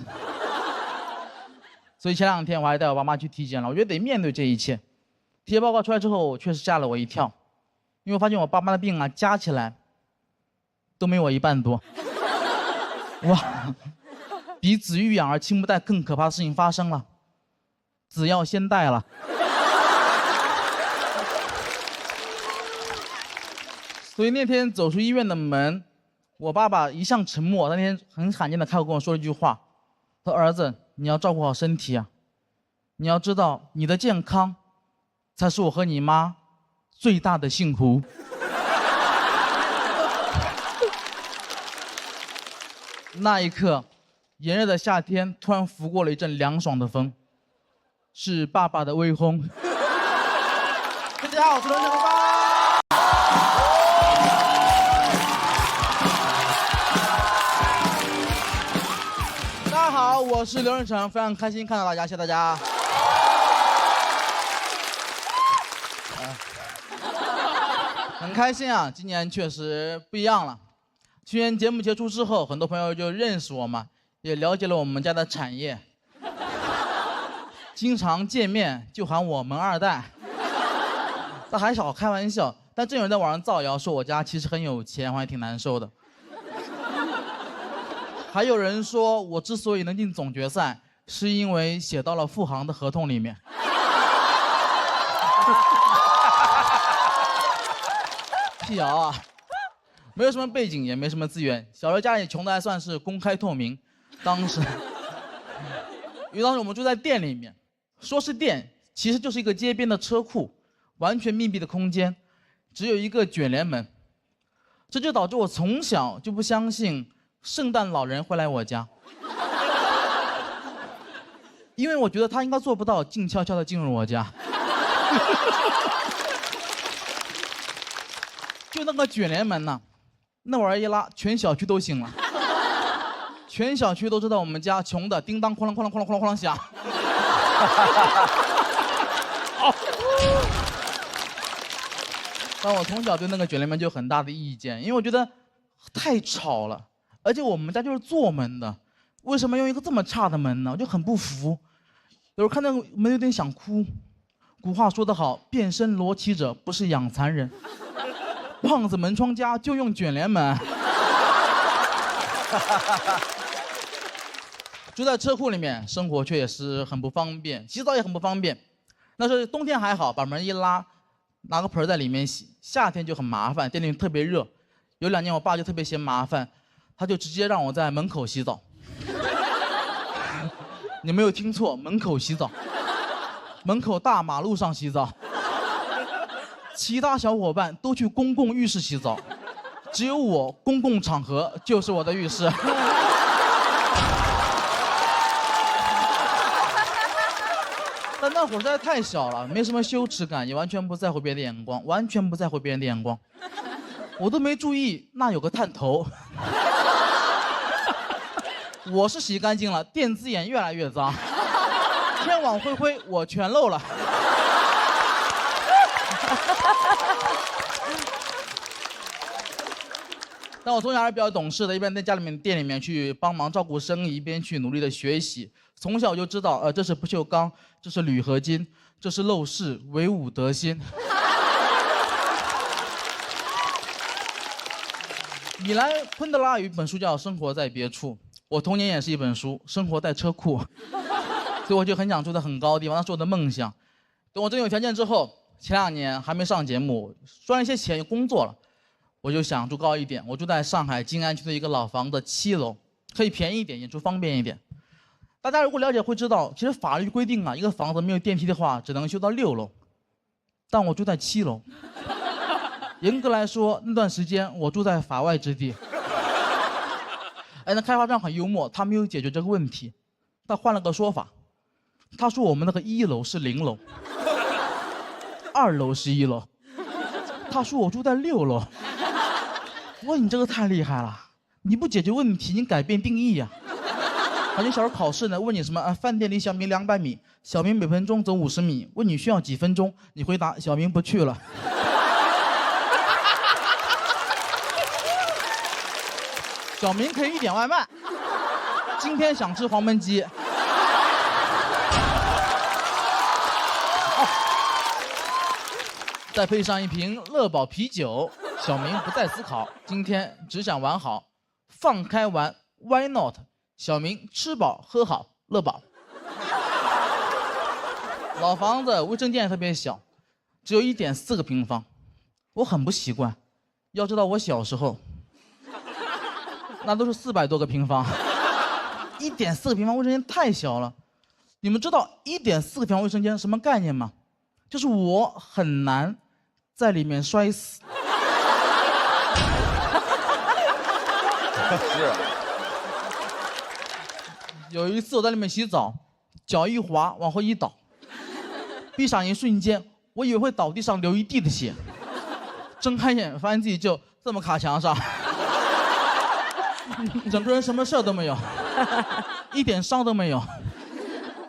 所以前2天我还带我爸妈去体检了，我觉得得面对这一切。体检报告出来之后，确实吓了我一跳，因为我发现我爸妈的病啊加起来都没我一半多。哇，比子欲养而亲不待更可怕的事情发生了，子要先带了。所以那天走出医院的门，我爸爸一向沉默，他那天很罕见的开口跟我说了一句话，他说：“儿子，你要照顾好身体啊，你要知道你的健康才是我和你妈最大的幸福。”那一刻，炎热的夏天突然拂过了一阵凉爽的风，是爸爸的微风。大家好，我是刘成发。大家好，我是刘润成，非常开心看到大家，谢谢大家。很开心啊，今年确实不一样了。去年节目结束之后，很多朋友就认识我嘛，也了解了我们家的产业。经常见面就喊我们2代，但还少开玩笑。但真有人在网上造谣说我家其实很有钱，我还挺难受的。还有人说我之所以能进总决赛，是因为写到了富航的合同里面。辟谣啊！没有什么背景，也没什么资源，小时候家里穷的还算是公开透明。当时，因为当时我们住在店里面，说是店，其实就是一个街边的车库，完全密闭的空间，只有一个卷帘门。这就导致我从小就不相信圣诞老人会来我家，因为我觉得他应该做不到静悄悄地进入我家。就那个卷帘门呐，那玩意儿一拉，全小区都醒了，全小区都知道我们家穷的叮当哐啷哐啷哐啷哐啷哐啷响。但我从小对那个卷帘门就有很大的意见，因为我觉得太吵了，而且我们家就是做门的，为什么用一个这么差的门呢？我就很不服。有时候看那个门有点想哭。古话说得好，变身罗绮者不是养蚕人。胖子门窗家就用卷帘门。住在车库里面，生活却也是很不方便，洗澡也很不方便。那时候冬天还好，把门一拉，拿个盆在里面洗；夏天就很麻烦，店里特别热。有2年我爸就特别嫌麻烦，他就直接让我在门口洗澡。你没有听错，门口洗澡，门口大马路上洗澡。其他小伙伴都去公共浴室洗澡，只有我公共场合就是我的浴室。但那会儿实在太小了，没什么羞耻感，也完全不在乎别人的眼光，完全不在乎别人的眼光。我都没注意那有个探头。我是洗干净了，电子眼越来越脏，天网恢恢，我全漏了。但我从小还是比较懂事的，一边在家里面店里面去帮忙照顾生意，一边去努力的学习。从小我就知道，这是不锈钢，这是铝合金，这是陋室，惟吾德馨。米兰昆德拉有一本书叫《生活在别处》，我童年也是一本书，《生活在车库》，所以我就很想住在很高的地方，那是我的梦想。等我真有条件之后，前2年还没上节目，赚了一些钱，工作了。我就想住高一点，我住在上海静安区的一个老房的7楼，可以便宜一点，演出方便一点。大家如果了解会知道，其实法律规定啊，一个房子没有电梯的话，只能修到6楼，但我住在7楼。严格来说，那段时间我住在法外之地。哎，那开发商很幽默，他没有解决这个问题，他换了个说法，他说我们那个1楼是0楼，2楼是1楼，他说我住在6楼。我说你这个太厉害了，你不解决问题，你改变定义呀、好像小时候考试呢，问你什么啊？饭店离小明200米，小明每分钟走50米，问你需要几分钟，你回答小明不去了。小明可以1点外卖，今天想吃黄焖鸡。再配上一瓶乐宝啤酒，小明不再思考，今天只想玩好，放开玩 ，Why not？ 小明吃饱喝好，乐宝。老房子卫生间也特别小，只有1.4个平方，我很不习惯。要知道我小时候，那都是400多个平方，1.4个平方卫生间太小了。你们知道1.4个平方卫生间什么概念吗？就是我很难在里面摔死。是。有一次我在里面洗澡，脚一滑往后一倒，闭上一瞬间，我以为会倒地上流一地的血，睁开眼发现自己就这么卡墙上，整个人什么事儿都没有，一点伤都没有，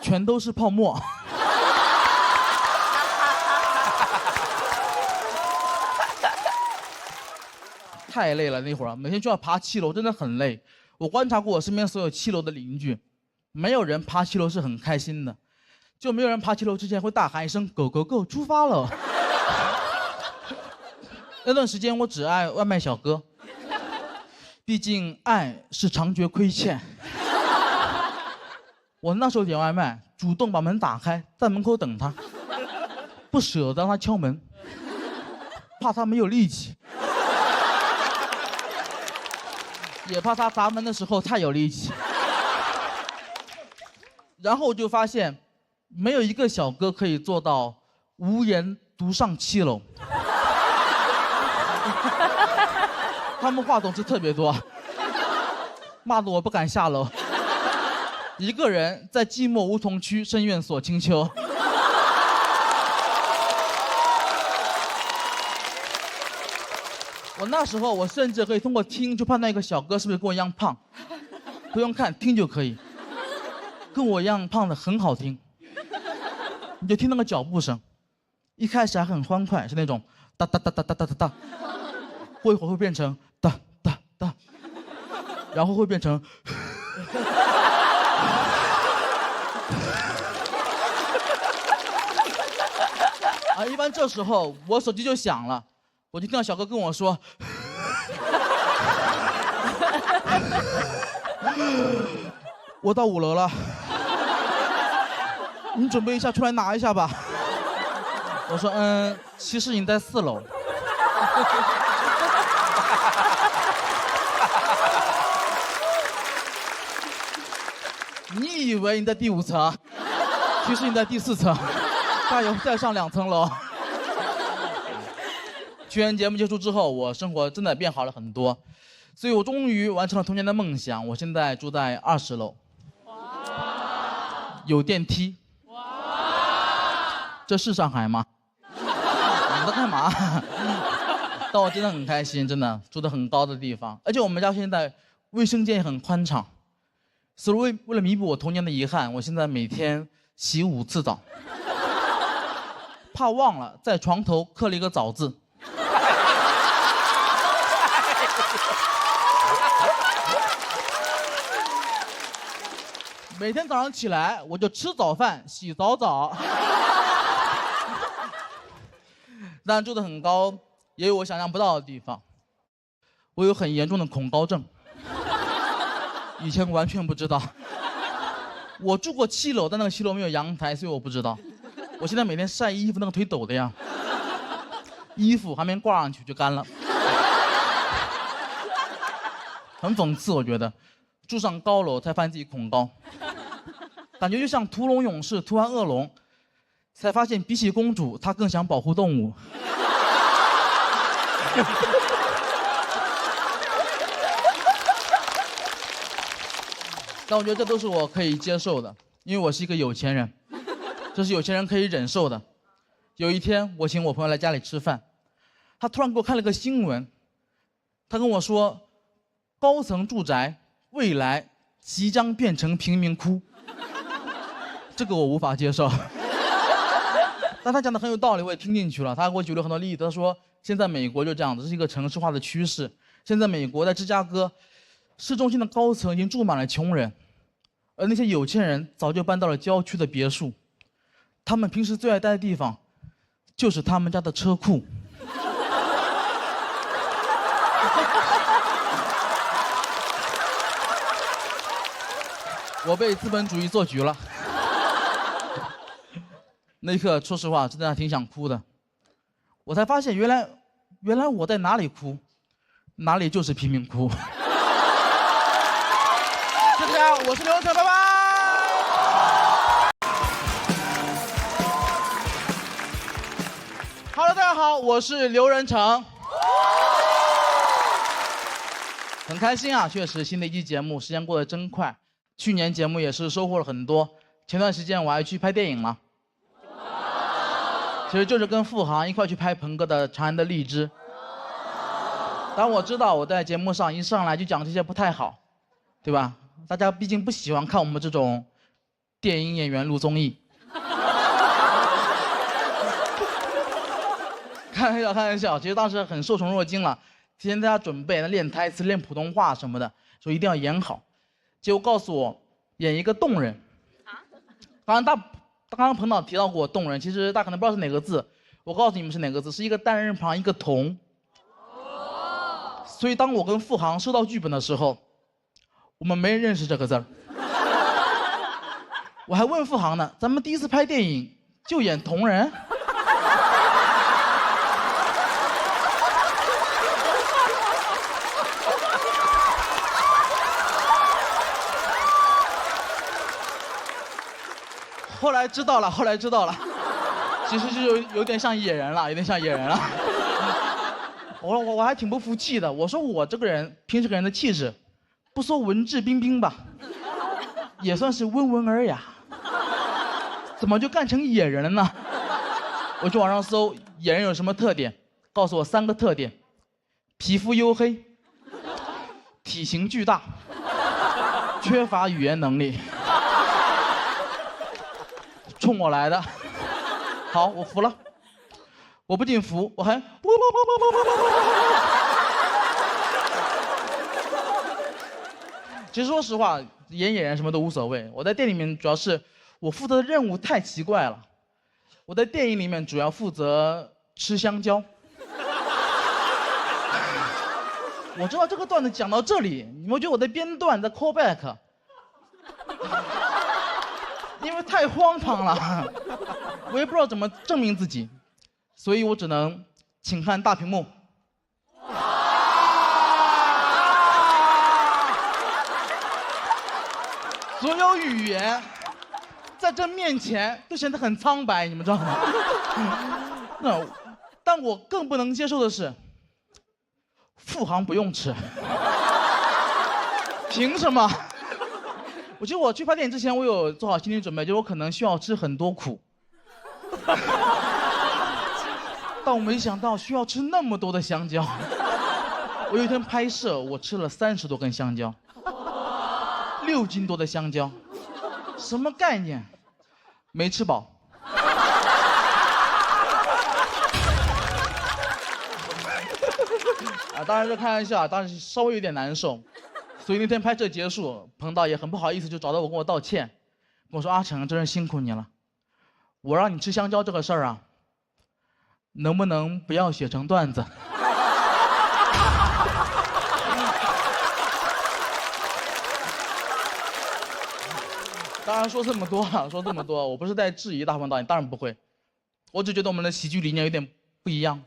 全都是泡沫。太累了，那会儿每天就要爬7楼，真的很累。我观察过我身边所有7楼的邻居，没有人爬7楼是很开心的，就没有人爬7楼之前会大喊一声“Go Go Go， 出发了”。那段时间我只爱外卖小哥，毕竟爱是常觉亏欠。我那时候点外卖，主动把门打开，在门口等他，不舍得让他敲门，怕他没有力气。也怕他砸门的时候太有力气，然后我就发现，没有一个小哥可以做到无言独上7楼。他们话总是特别多，骂得我不敢下楼。一个人在寂寞梧桐区深院锁清秋。我那时候，我甚至可以通过听就判断一个小哥是不是跟我一样胖，不用看，听就可以。跟我一样胖的很好听，你就听那个脚步声，一开始还很欢快，是那种哒哒哒哒哒哒哒哒，过一会儿会变成哒哒哒，然后会变成啊，一般这时候我手机就响了。我就听到小哥跟我说：“我到5楼了，你准备一下出来拿一下吧。”我说：“其实你在4楼。”你以为你在第5层，其实你在第4层，加油，再上2层楼。去年节目结束之后，我生活真的变好了很多，所以我终于完成了童年的梦想。我现在住在20楼，有电梯。这是上海吗？你们在干嘛？但我真的很开心，真的住得很高的地方，而且我们家现在卫生间也很宽敞，所以为了弥补我童年的遗憾，我现在每天洗5次澡，怕忘了在床头刻了一个早字。每天早上起来，我就吃早饭，洗早澡。当然住得很高，也有我想象不到的地方。我有很严重的恐高症，以前完全不知道。我住过7楼，但那个7楼没有阳台，所以我不知道。我现在每天晒衣服，那个腿抖的呀，衣服还没挂上去就干了，很讽刺。我觉得住上高楼才发现自己恐高。感觉就像屠龙勇士屠完恶龙，才发现比起公主，他更想保护动物。但我觉得这都是我可以接受的，因为我是一个有钱人，这是有钱人可以忍受的。有一天，我请我朋友来家里吃饭，他突然给我看了个新闻，他跟我说，高层住宅未来即将变成贫民窟，这个我无法接受。但他讲的很有道理，我也听进去了。他给我举了很多例子，他说现在美国就这样子，这是一个城市化的趋势。现在美国在芝加哥市中心的高层已经住满了穷人，而那些有钱人早就搬到了郊区的别墅。他们平时最爱待的地方，就是他们家的车库。我被资本主义做局了。那一刻，说实话，真的还挺想哭的。我才发现，原来我在哪里哭，哪里就是贫民窟。就这样，我是刘文成，拜拜。Hello， 大家好，我是刘仁成。很开心啊，确实新的一期节目，时间过得真快。去年节目也是收获了很多。前段时间我还去拍电影了。其实就是跟付航一块去拍鹏哥的《长安的荔枝》。但我知道我在节目上一上来就讲这些不太好，对吧？大家毕竟不喜欢看我们这种电影演员录综艺。开玩笑，开玩笑。其实当时很受宠若惊了，提前大家准备练台词、练普通话什么的，说一定要演好。结果告诉我演一个动人。刚刚彭导提到过动人，其实大家可能不知道是哪个字，我告诉你们是哪个字，是一个单人旁一个同。所以当我跟付航收到剧本的时候，我们没人认识这个字儿。我还问付航呢，咱们第一次拍电影就演同人？后来知道了，其实就有点像野人了，我还挺不服气的，我说我这个人平时给人的气质，不说文质彬彬吧，也算是温文尔雅，怎么就干成野人了呢？我去网上搜野人有什么特点，告诉我3个特点：皮肤黝黑，体型巨大，缺乏语言能力。冲我来的，好，我服了。我不仅服，我还其实说实话，演野人什么都无所谓。我在店里面主要是我负责的任务太奇怪了。我在电影里面主要负责吃香蕉。我知道这个段子讲到这里，你们觉得我在编段，在 call back。因为太荒唐了，我也不知道怎么证明自己，所以我只能请看大屏幕。所有语言在这面前都显得很苍白，你们知道吗？但我更不能接受的是，付航不用吃，凭什么？我觉得我去拍电影之前，我有做好心理准备，就是我可能需要吃很多苦，但我没想到需要吃那么多的香蕉。我有一天拍摄，我吃了30多根香蕉，6斤多的香蕉，什么概念？没吃饱。当然是开玩笑，当时稍微有点难受。所以那天拍摄结束，彭导也很不好意思，就找到我跟我道歉，跟我说：“阿成，真是辛苦你了。我让你吃香蕉这个事儿啊，能不能不要写成段子？”当然说这么多，我不是在质疑大鹏导演，当然不会，我只觉得我们的喜剧理念有点不一样。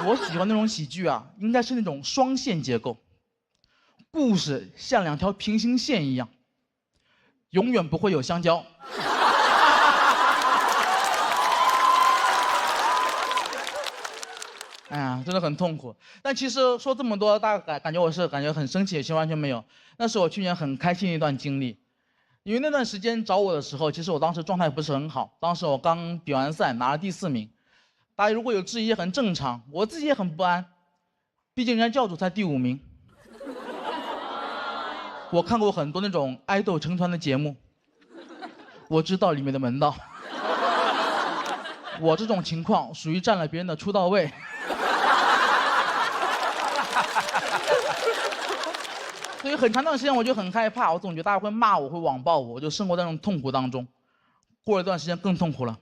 我喜欢那种喜剧啊，应该是那种双线结构。故事像2条平行线一样，永远不会有香蕉。哎呀，真的很痛苦。但其实说这么多，大家感觉我是感觉很生气，其实完全没有。那是我去年很开心的一段经历，因为那段时间找我的时候，其实我当时状态不是很好。当时我刚比完赛，拿了第4名。大家如果有质疑也很正常，我自己也很不安，毕竟人家教主才第5名。我看过很多那种爱豆成团的节目，我知道里面的门道。我这种情况属于占了别人的出道位。所以很长段时间我就很害怕，我总觉得大家会骂我，会网暴我，我就生活在那种痛苦当中。过了一段时间更痛苦了，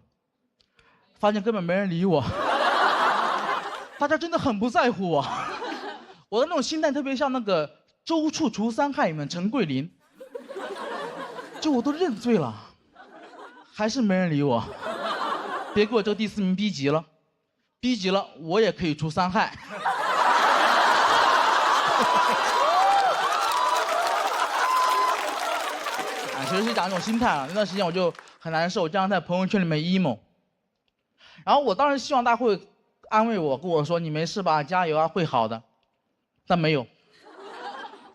发现根本没人理我，大家真的很不在乎我。我的那种心态特别像那个周处除三害里面陈桂林，就我都认罪了，还是没人理我。别给我这个第4名逼急了，逼急了我也可以除3害。其实是讲一种心态啊。那段时间我就很难受，经常在朋友圈里面 emo。然后我当时希望大家会安慰我，跟我说你没事吧，加油啊，会好的。但没有，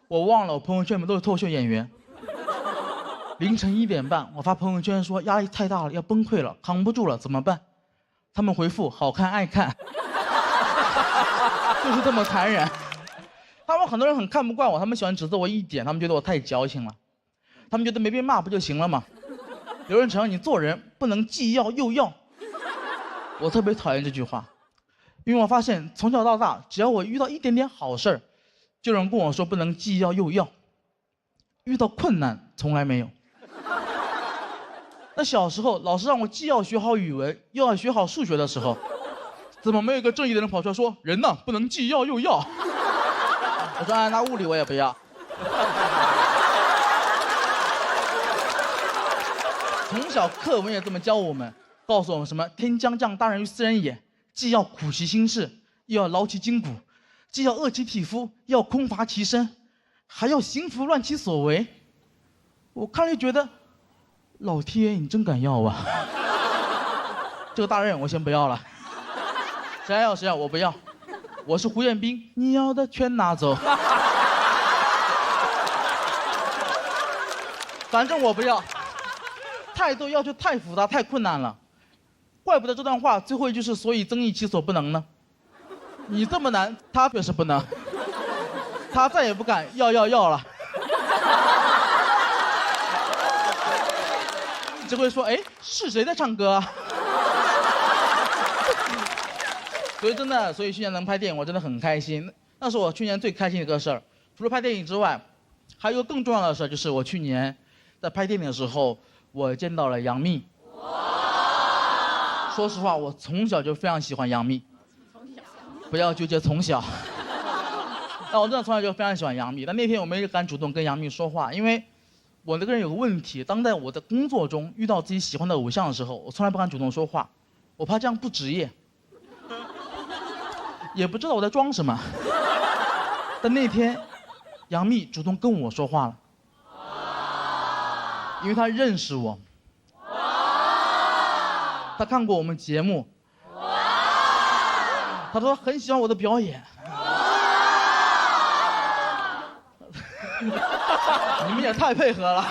我忘了我朋友圈里面都是脱口秀演员。凌晨1点半，我发朋友圈说压力太大了，要崩溃了，扛不住了，怎么办？他们回复好看爱看，就是这么残忍。他们很多人很看不惯我，他们喜欢指责我一点，他们觉得我太矫情了。他们觉得没被骂不就行了吗？刘润成，你做人不能既要又要。我特别讨厌这句话，因为我发现从小到大，只要我遇到一点点好事儿，就有人跟我说不能既要又要。遇到困难从来没有。那小时候老师让我既要学好语文，又要学好数学的时候，怎么没有一个正义的人跑出来说人呢不能既要又要？我说那物理我也不要。从小课文也这么教我们，告诉我们什么天将降大任于斯人也，既要苦其心志，又要劳其筋骨，既要饿其体肤，又要空乏其身，还要行拂乱其所为。我看了就觉得，老天你真敢要啊！这个大任我先不要了，谁要谁要，我不要。我是胡彦斌，你要的全拿走。反正我不要。太多要求太复杂太困难了，怪不得这段话最后一句是所以增益其所不能呢。你这么难，他却是不能，他再也不敢要了。只会说哎是谁在唱歌啊？所以真的，所以去年能拍电影我真的很开心，那是我去年最开心的一个事儿。除了拍电影之外，还有一个更重要的事儿，就是我去年在拍电影的时候。我见到了杨幂。说实话，我从小就非常喜欢杨幂。不要纠结从小。但我真的从小就非常喜欢杨幂。但那天我没敢主动跟杨幂说话，因为我这个人有个问题，当在我的工作中遇到自己喜欢的偶像的时候，我从来不敢主动说话，我怕这样不职业。也不知道我在装什么。但那天，杨幂主动跟我说话了。因为他认识我，他看过我们节目，他说很喜欢我的表演。你们也太配合了。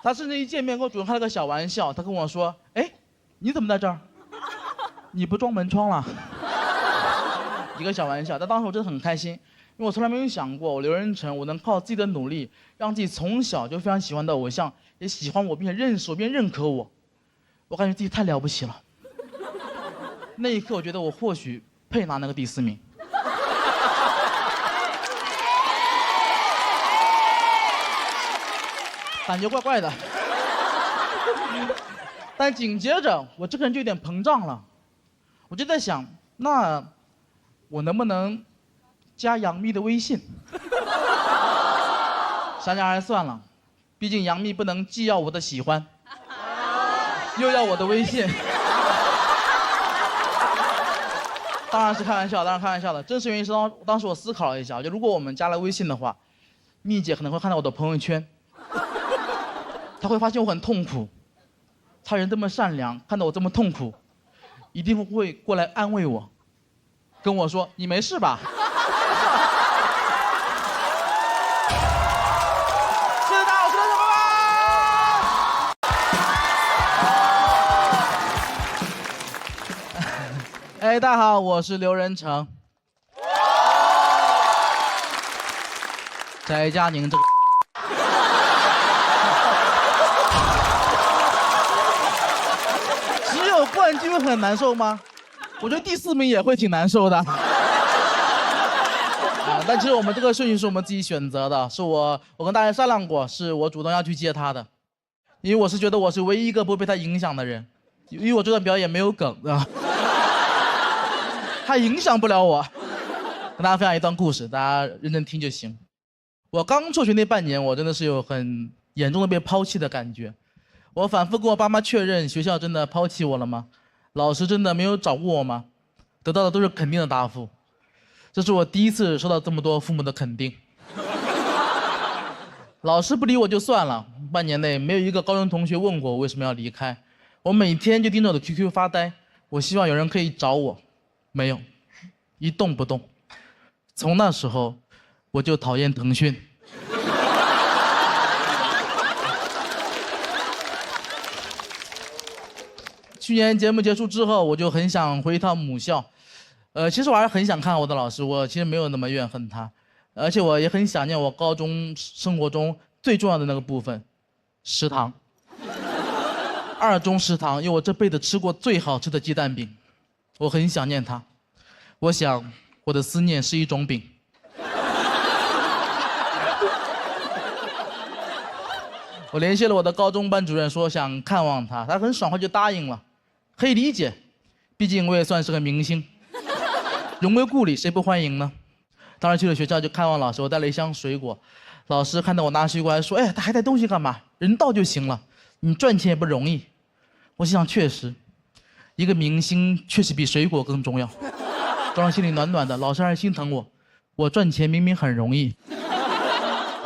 他甚至一见面跟我主动开了个小玩笑，他跟我说：“哎，你怎么在这儿？你不装门窗了？”一个小玩笑，但当时我真的很开心。因为我从来没有想过，我刘仁成，我能靠自己的努力，让自己从小就非常喜欢的偶像也喜欢我，并且认识我，并认可我，我感觉自己太了不起了。那一刻，我觉得我或许配拿那个第4名。感觉怪怪的。但紧接着，我这个人就有点膨胀了，我就在想，那我能不能加杨幂的微信？想想还是算了，毕竟杨幂不能既要我的喜欢，又要我的微信。当然是开玩笑，当然开玩笑的。真实原因是当时我思考了一下，就如果我们加了微信的话，蜜姐可能会看到我的朋友圈，她会发现我很痛苦。她人这么善良，看到我这么痛苦，一定会过来安慰我，跟我说：“你没事吧？”谢谢大家，我是刘小拜拜。哎，大家好，我是刘仁成。翟佳宁这个。只有冠军很难受吗？我觉得第4名也会挺难受的。但其实我们这个顺序是我们自己选择的，是我跟大家商量过，是我主动要去接他的，因为我是觉得我是唯一一个不会被他影响的人，因为我这段表演没有梗啊，他影响不了我。跟大家分享一段故事，大家认真听就行。我刚辍学那半年，我真的是有很严重的被抛弃的感觉。我反复跟我爸妈确认，学校真的抛弃我了吗？老师真的没有找过我吗？得到的都是肯定的答复。这是我第一次收到这么多父母的肯定。老师不理我就算了，半年内没有一个高中同学问过我为什么要离开。我每天就盯着我的 QQ 发呆，我希望有人可以找我，没有，一动不动。从那时候，我就讨厌腾讯。去年节目结束之后，我就很想回一趟母校。其实我还是很想看我的老师，我其实没有那么怨恨他，而且我也很想念我高中生活中最重要的那个部分——食堂。2中食堂有我这辈子吃过最好吃的鸡蛋饼，我很想念它。我想，我的思念是一种饼。我联系了我的高中班主任，说想看望他，他很爽快就答应了，可以理解，毕竟我也算是个明星，荣归故里，谁不欢迎呢？当时去了学校就看望老师，我带了一箱水果，老师看到我拿水果还说：“哎，他还带东西干嘛？人到就行了，你赚钱也不容易。”我心想，确实，一个明星确实比水果更重要。当时心里暖暖的，老师还是心疼我，我赚钱明明很容易。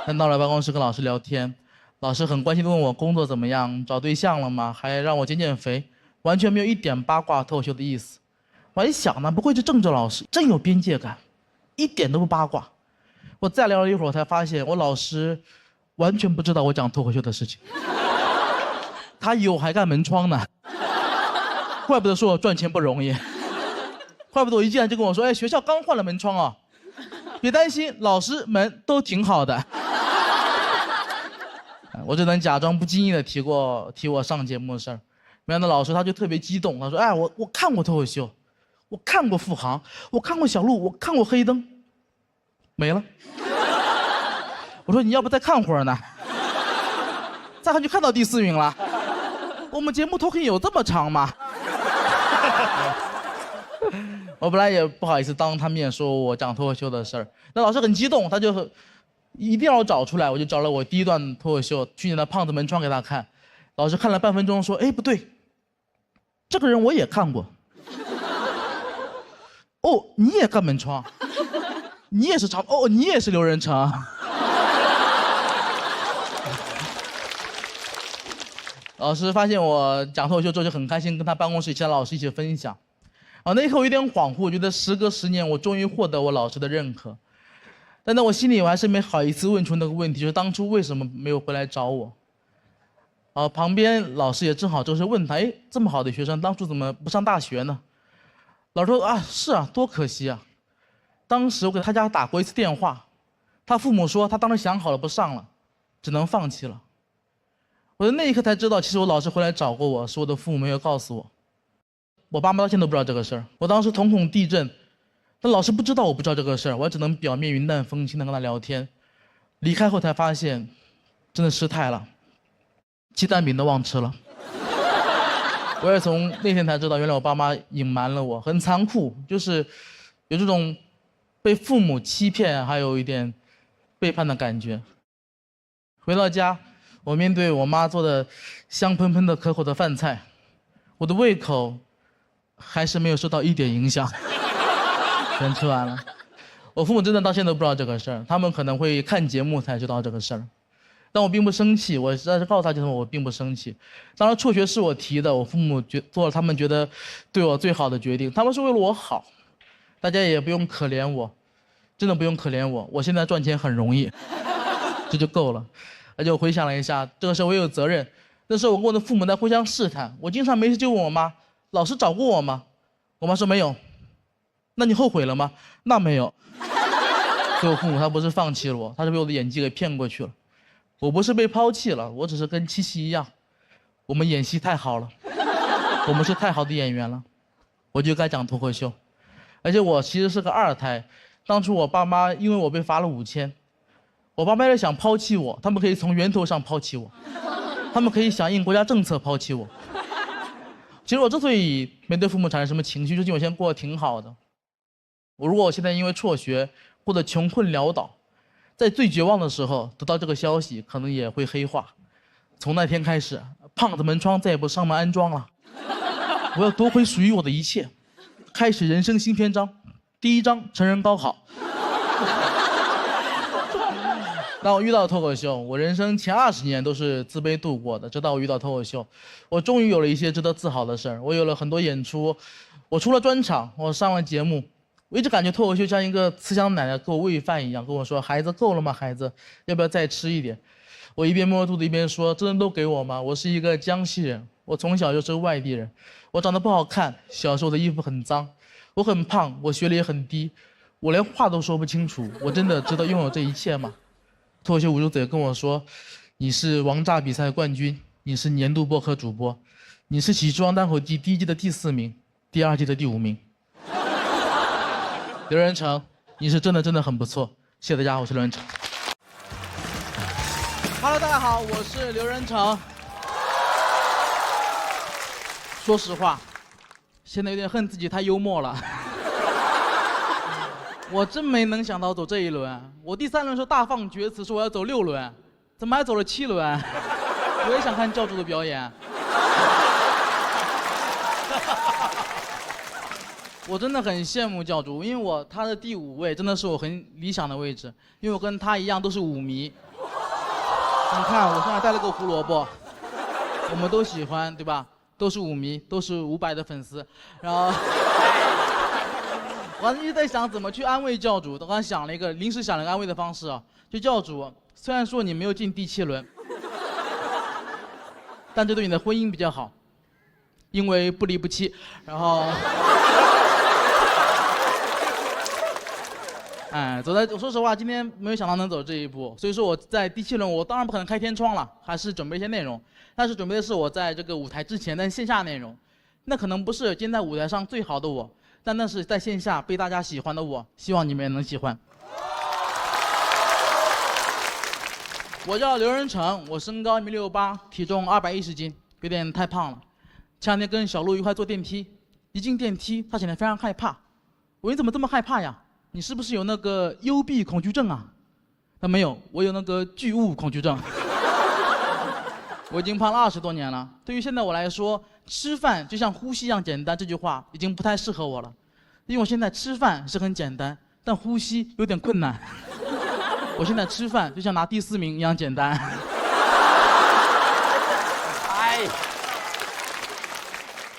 但到了办公室跟老师聊天，老师很关心地问我工作怎么样，找对象了吗？还让我减减肥，完全没有一点八卦脱口秀的意思。我还想呢，不愧是政治老师，真有边界感，一点都不八卦。我再聊了一会儿，我才发现我老师完全不知道我讲脱口秀的事情，他以为我还干门窗呢，怪不得说我赚钱不容易，怪不得我一进来就跟我说：“哎，学校刚换了门窗啊，别担心，老师门都挺好的。”我只能假装不经意的提我上节目的事儿，没想到老师他就特别激动，他说：“哎，我看过脱口秀，我看过付航，我看过小鹿，我看过黑灯，没了。”我说：“你要不再看会儿呢？再看就看到第4名了。我们节目脱口有这么长吗？”我本来也不好意思当他面说我讲脱口秀的事儿，那老师很激动，他就一定要我找出来，我就找了我第1段脱口秀去年的胖子门窗给他看，老师看了半分钟说：“哎，不对，这个人我也看过。”哦，你也干门窗？你也是哦，你也是刘仁成。老师发现我讲脱口秀之后就很开心，跟他办公室其他老师一起分享。那一刻我有点恍惚，我觉得时隔10年，我终于获得我老师的认可。但在我心里，我还是没好意思问出那个问题，就是当初为什么没有回来找我？旁边老师也正好就是问他：“哎，这么好的学生，当初怎么不上大学呢？”老师说：“啊，是啊，多可惜啊！当时我给他家打过一次电话，他父母说他当时想好了不上了，只能放弃了。”我在那一刻才知道，其实我老师回来找过我，是我的父母没有告诉我。我爸妈到现在都不知道这个事儿。我当时瞳孔地震，但老师不知道我不知道这个事儿，我只能表面云淡风轻的跟他聊天。离开后才发现，真的失态了，鸡蛋饼都忘吃了。我也从那天才知道，原来我爸妈隐瞒了我，很残酷，就是有这种被父母欺骗，还有一点背叛的感觉。回到家，我面对我妈做的香喷喷的可口的饭菜，我的胃口还是没有受到一点影响，全吃完了。我父母真的到现在都不知道这个事儿，他们可能会看节目才知道这个事儿。但我并不生气，我实在是告诉他，就是我并不生气。当然辍学是我提的，我父母做了他们觉得对我最好的决定，他们是为了我好。大家也不用可怜我，真的不用可怜我，我现在赚钱很容易，这就够了。而且我回想了一下，这个时候我也有责任。那时候我跟我的父母在互相试探，我经常没事就问我妈：“老师找过我吗？”我妈说没有。那你后悔了吗？那没有。所以我父母他不是放弃了我，他是被我的演技给骗过去了。我不是被抛弃了，我只是跟七夕一样，我们演戏太好了，我们是太好的演员了，我就该讲脱口秀。而且我其实是个二胎，当初我爸妈因为我被罚了5000，我爸妈要想抛弃我，他们可以从源头上抛弃我，他们可以响应国家政策抛弃我。其实我之所以没对父母产生什么情绪，就是因为我现在过得挺好的。如果我现在因为辍学过得穷困潦倒，在最绝望的时候得到这个消息，可能也会黑化。从那天开始，胖子门窗再也不上门安装了。我要夺回属于我的一切，开始人生新篇章。第一章，成人高考。当我遇到脱口秀，我人生前20年都是自卑度过的，直到我遇到脱口秀，我终于有了一些值得自豪的事儿。我有了很多演出，我出了专场，我上了节目。我一直感觉脱口秀像一个慈祥奶奶给我喂饭一样，跟我说：“孩子，够了吗？孩子，要不要再吃一点？”我一边摸着肚子一边说：“真的都给我吗？我是一个江西人，我从小就是个外地人，我长得不好看，小时候的衣服很脏，我很胖，我学历也很低，我连话都说不清楚，我真的值得拥有这一切吗？”脱口秀五洲嘴跟我说：“你是王炸比赛冠军，你是年度播客主播，你是喜剧王单口第1季的第4名，第2季的第5名。”刘仁成，你是真的很不错，谢谢大家，我是刘仁成。Hello， 大家好，我是刘仁成。说实话，现在有点恨自己太幽默了。我真没能想到走这一轮，我第3轮是大放厥词，说我要走6轮，怎么还走了7轮？我也想看教主的表演。我真的很羡慕教主，因为他的第5位真的是我很理想的位置，因为我跟他一样都是舞迷。你看我身上带了个胡萝卜，我们都喜欢，对吧？都是舞迷，都是500的粉丝。然后我一直在想怎么去安慰教主，我刚想了一个临时想了一个安慰的方式啊，就教主，虽然说你没有进第7轮，但这对你的婚姻比较好，因为不离不弃。然后。说实话，今天没有想到能走这一步，所以说我在第7轮，我当然不可能开天窗了，还是准备一些内容，但是准备的是我在这个舞台之前的线下内容，那可能不是今天在舞台上最好的我，但那是在线下被大家喜欢的我，希望你们也能喜欢。我叫刘仁成，我身高1.68m，体重210斤，有点太胖了。前2天跟小鹿一块坐电梯，一进电梯，他显得非常害怕。我说你怎么这么害怕呀？你是不是有那个幽闭恐惧症啊？他没有，我有那个巨物恐惧症。我已经胖了20多年了，对于现在我来说，吃饭就像呼吸一样简单，这句话已经不太适合我了，因为我现在吃饭是很简单，但呼吸有点困难。我现在吃饭就像拿第4名一样简单。哎，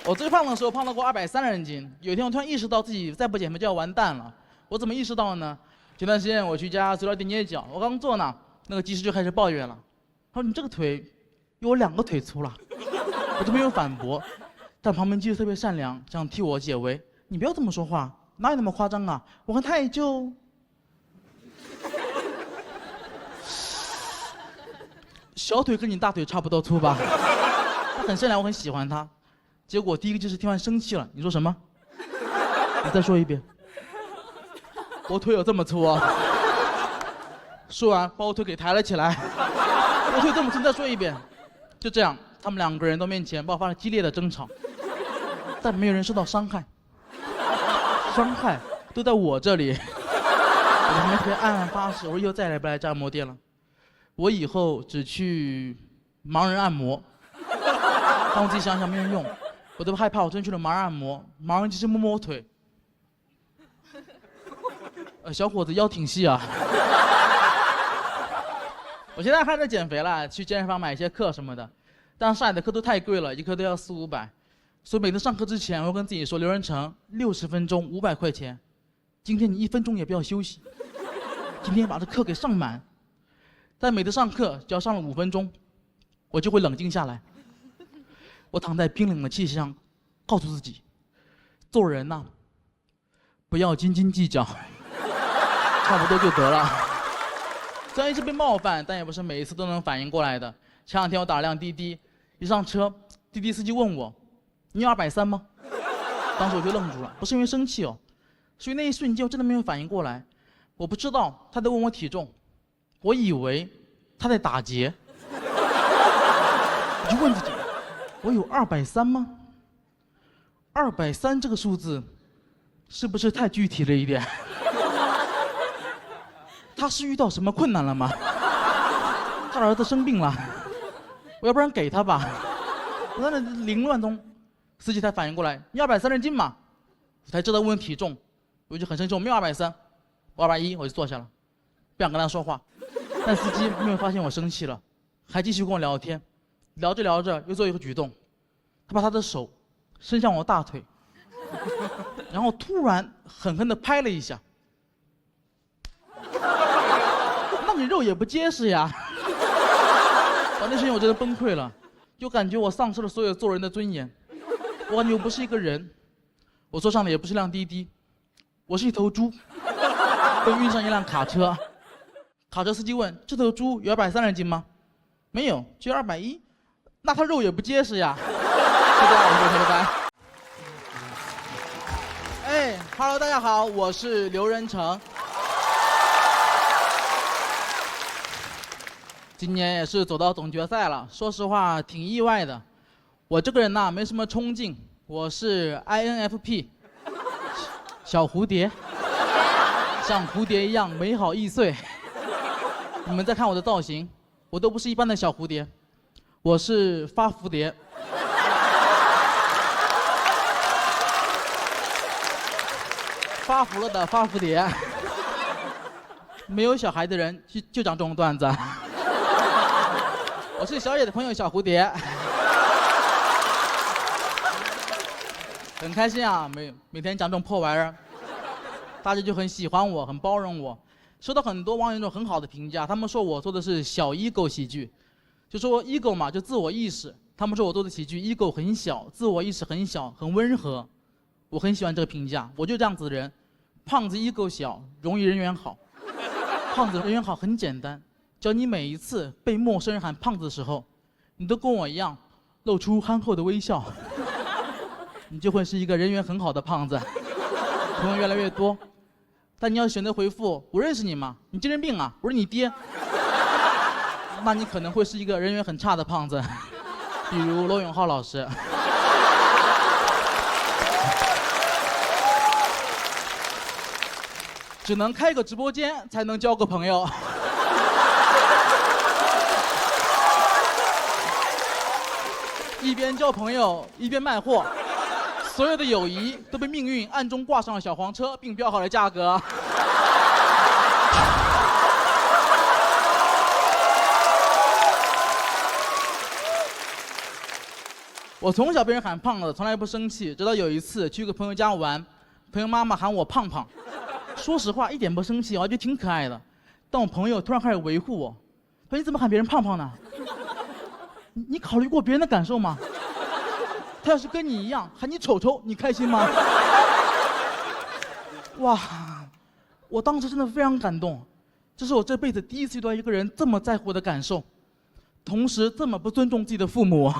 我最胖的时候胖到过230斤，有一天我突然意识到自己再不减肥就要完蛋了。我怎么意识到的呢？前段时间我去一家足疗店捏脚，我刚坐那，那个技师就开始抱怨了，他说你这个腿比我2个腿粗了。我就没有反驳，但旁边技师特别善良，想替我解围。你不要这么说话，哪有那么夸张啊？我看他也就小腿跟你大腿差不多粗吧。他很善良，我很喜欢他。结果第一个技师听完生气了，你说什么？你再说一遍。我腿有这么粗啊！说完，把我腿给抬了起来。我腿这么粗，再说一遍。就这样，他们2个人到面前爆发了激烈的争吵，但没有人受到伤害。伤害都在我这里。我们可以暗暗发誓，我以后再也来不来这按摩店了。我以后只去盲人按摩。但我自己想想没人用，我都害怕。我真去了盲人按摩，盲人只是摸摸我腿。小伙子腰挺细啊。我现在开始减肥了，去健身房买一些课什么的，但上海的课都太贵了，一课都要400-500，所以每次上课之前，我跟自己说，刘仁成60分钟500块钱，今天你1分钟也不要休息，今天把这课给上满。但每次上课只要上了5分钟，我就会冷静下来，我躺在冰冷的气上，告诉自己，做人呐，不要斤斤计较，差不多就得了。虽然一直被冒犯，但也不是每一次都能反应过来的。前2天我打了辆滴滴，一上车，滴滴司机问我：“你有230吗？”当时我就愣住了，不是因为生气哦，所以那一瞬间我真的没有反应过来。我不知道他在问我体重，我以为他在打劫。我就问自己：我有230吗？230这个数字，是不是太具体了一点？他是遇到什么困难了吗？他儿子生病了，我要不然给他吧。我在那凌乱中，司机才反应过来，你230斤嘛，我才知道问体重，我就很生气，我没有230，我210，我就坐下了，不想跟他说话。但司机没有发现我生气了，还继续跟我聊天，聊着聊着又做一个举动，他把他的手伸向我大腿，然后突然狠狠地拍了一下。那你肉也不结实呀！那瞬间我真的崩溃了，就感觉我丧失了所有做人的尊严。我感觉我不是一个人，我坐上的也不是辆滴滴，我是一头猪，被运上一辆卡车。卡车司机问：“这头猪有230斤吗？”“没有，只有210。”“那它肉也不结实呀！”就这样，我就拜拜。哎 ，Hello， 大家好，我是刘仁成。今年也是走到总决赛了，说实话挺意外的。我这个人呐，没什么冲劲，我是 INFP， 小蝴蝶，像蝴蝶一样美好易碎。你们再看我的造型，我都不是一般的小蝴蝶，我是发蝴蝶。发福了的发蝴蝶。没有小孩的人就讲这种段子。我是小野的朋友小蝴蝶，很开心啊，每天讲这种破玩意儿，大家就很喜欢我，很包容我，收到很多网友那种很好的评价，他们说我做的是小 ego 喜剧，就说 ego 嘛，就自我意识，他们说我做的喜剧 ego 很小，自我意识很小，很温和，我很喜欢这个评价，我就这样子的人，胖子 ego 小，容易人缘好，胖子人缘好很简单。只要你每一次被陌生人喊胖子的时候，你都跟我一样露出憨厚的微笑，你就会是一个人缘很好的胖子，朋友越来越多。但你要选择回复我认识你吗？你精神病啊？我是你爹，那你可能会是一个人缘很差的胖子，比如罗永浩老师。只能开个直播间才能交个朋友。一边交朋友一边卖货，所有的友谊都被命运暗中挂上了小黄车，并标好了价格。我从小被人喊胖子，从来不生气，直到有一次去一个朋友家玩，朋友妈妈喊我胖胖，说实话一点不生气，我觉得挺可爱的。但我朋友突然开始维护我，说你怎么喊别人胖胖呢？你考虑过别人的感受吗？他要是跟你一样喊你丑丑，你开心吗？哇，我当时真的非常感动，这是我这辈子第一次遇到一个人这么在乎我的感受，同时这么不尊重自己的父母。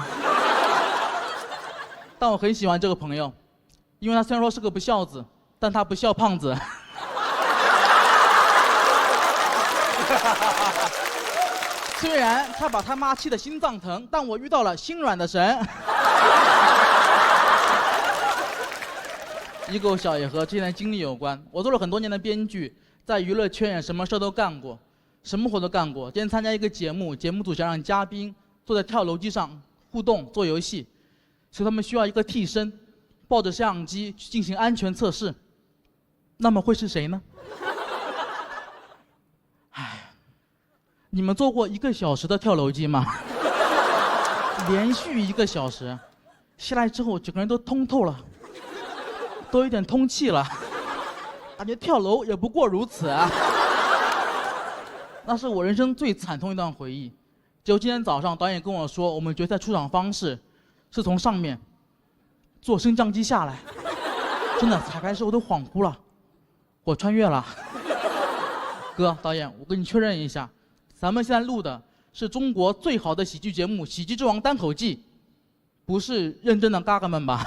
但我很喜欢这个朋友，因为他虽然说是个不孝子，但他不孝胖子。虽然他把他妈气得心脏疼，但我遇到了心软的神。ego 小也和之前的经历有关。我做了很多年的编剧，在娱乐圈也什么事都干过，什么活都干过。今天参加一个节目，节目组想让嘉宾坐在跳楼机上互动做游戏，所以他们需要一个替身，抱着摄像机去进行安全测试。那么会是谁呢？你们做过1个小时的跳楼机吗？连续1个小时，下来之后整个人都通透了，都有点通气了，感觉跳楼也不过如此啊。那是我人生最惨痛一段回忆。结果今天早上导演跟我说，我们决赛出场方式是从上面坐升降机下来，真的彩排时候都恍惚了，我穿越了。哥，导演，我跟你确认一下，咱们现在录的是中国最好的喜剧节目《喜剧之王单口季》，不是认真的嘎嘎们吧？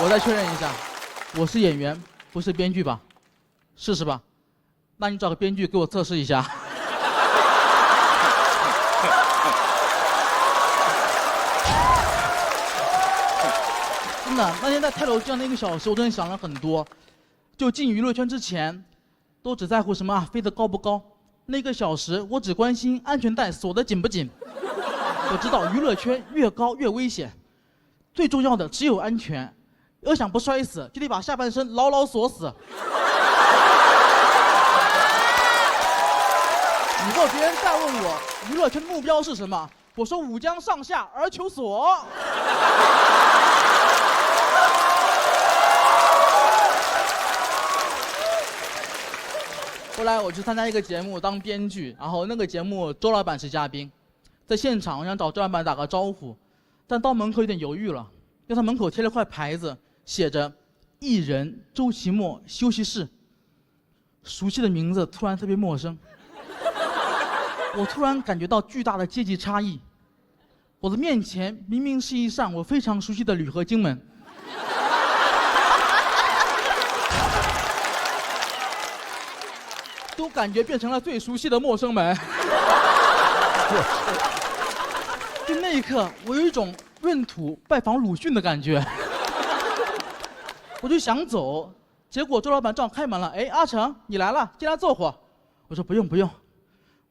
我再确认一下，我是演员，不是编剧吧？是吧？那你找个编剧给我测试一下。真的，那天在跳楼机上那1个小时，我真的想了很多。就进娱乐圈之前，都只在乎什么啊，飞得高不高。那1个小时，我只关心安全带锁得紧不紧。我知道娱乐圈越高越危险，最重要的只有安全。要想不摔死，就得把下半身牢牢锁死。如果别人再问我娱乐圈的目标是什么，我说5江上下而求索。后来我去参加一个节目当编剧，然后那个节目周老板是嘉宾，在现场我想找周老板打个招呼，但到门口有点犹豫了，因为他门口贴了块牌子，写着“艺人周奇墨休息室”，熟悉的名字突然特别陌生。我突然感觉到巨大的阶级差异，我的面前明明是一扇我非常熟悉的铝合金门，都感觉变成了最熟悉的陌生门。就那一刻，我有一种闰土拜访鲁迅的感觉，我就想走，结果周老板正好开门了，哎，阿成，你来了，进来坐会儿。我说不用不用。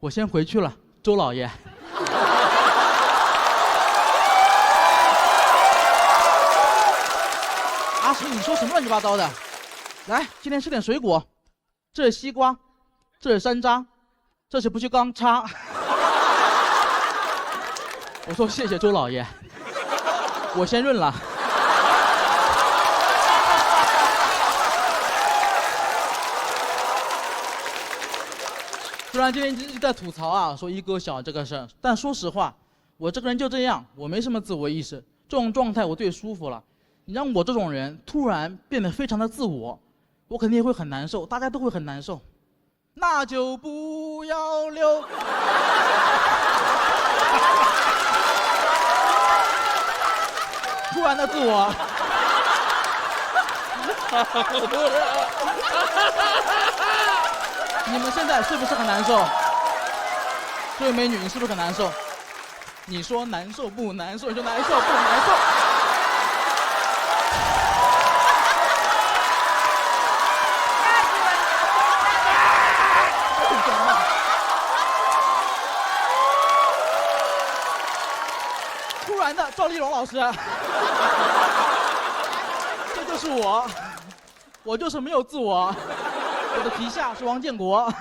我先回去了，周老爷。阿成，你说什么乱七八糟的？来，今天吃点水果，这是西瓜，这是山楂，这是不锈钢叉。我说谢谢周老爷，我先认了。虽然今天一直在吐槽啊，说一哥小这个事儿，但说实话，我这个人就这样，我没什么自我意识，这种状态我最舒服了。你让我这种人突然变得非常的自我，我肯定也会很难受，大家都会很难受。那就不要留。突然的自我。你们现在是不是很难受？这位美女，你是不是很难受？你说难受不难受？你说难受不难受？突然的赵丽蓉老师，这就是我就是没有自我。我的皮下是王建国。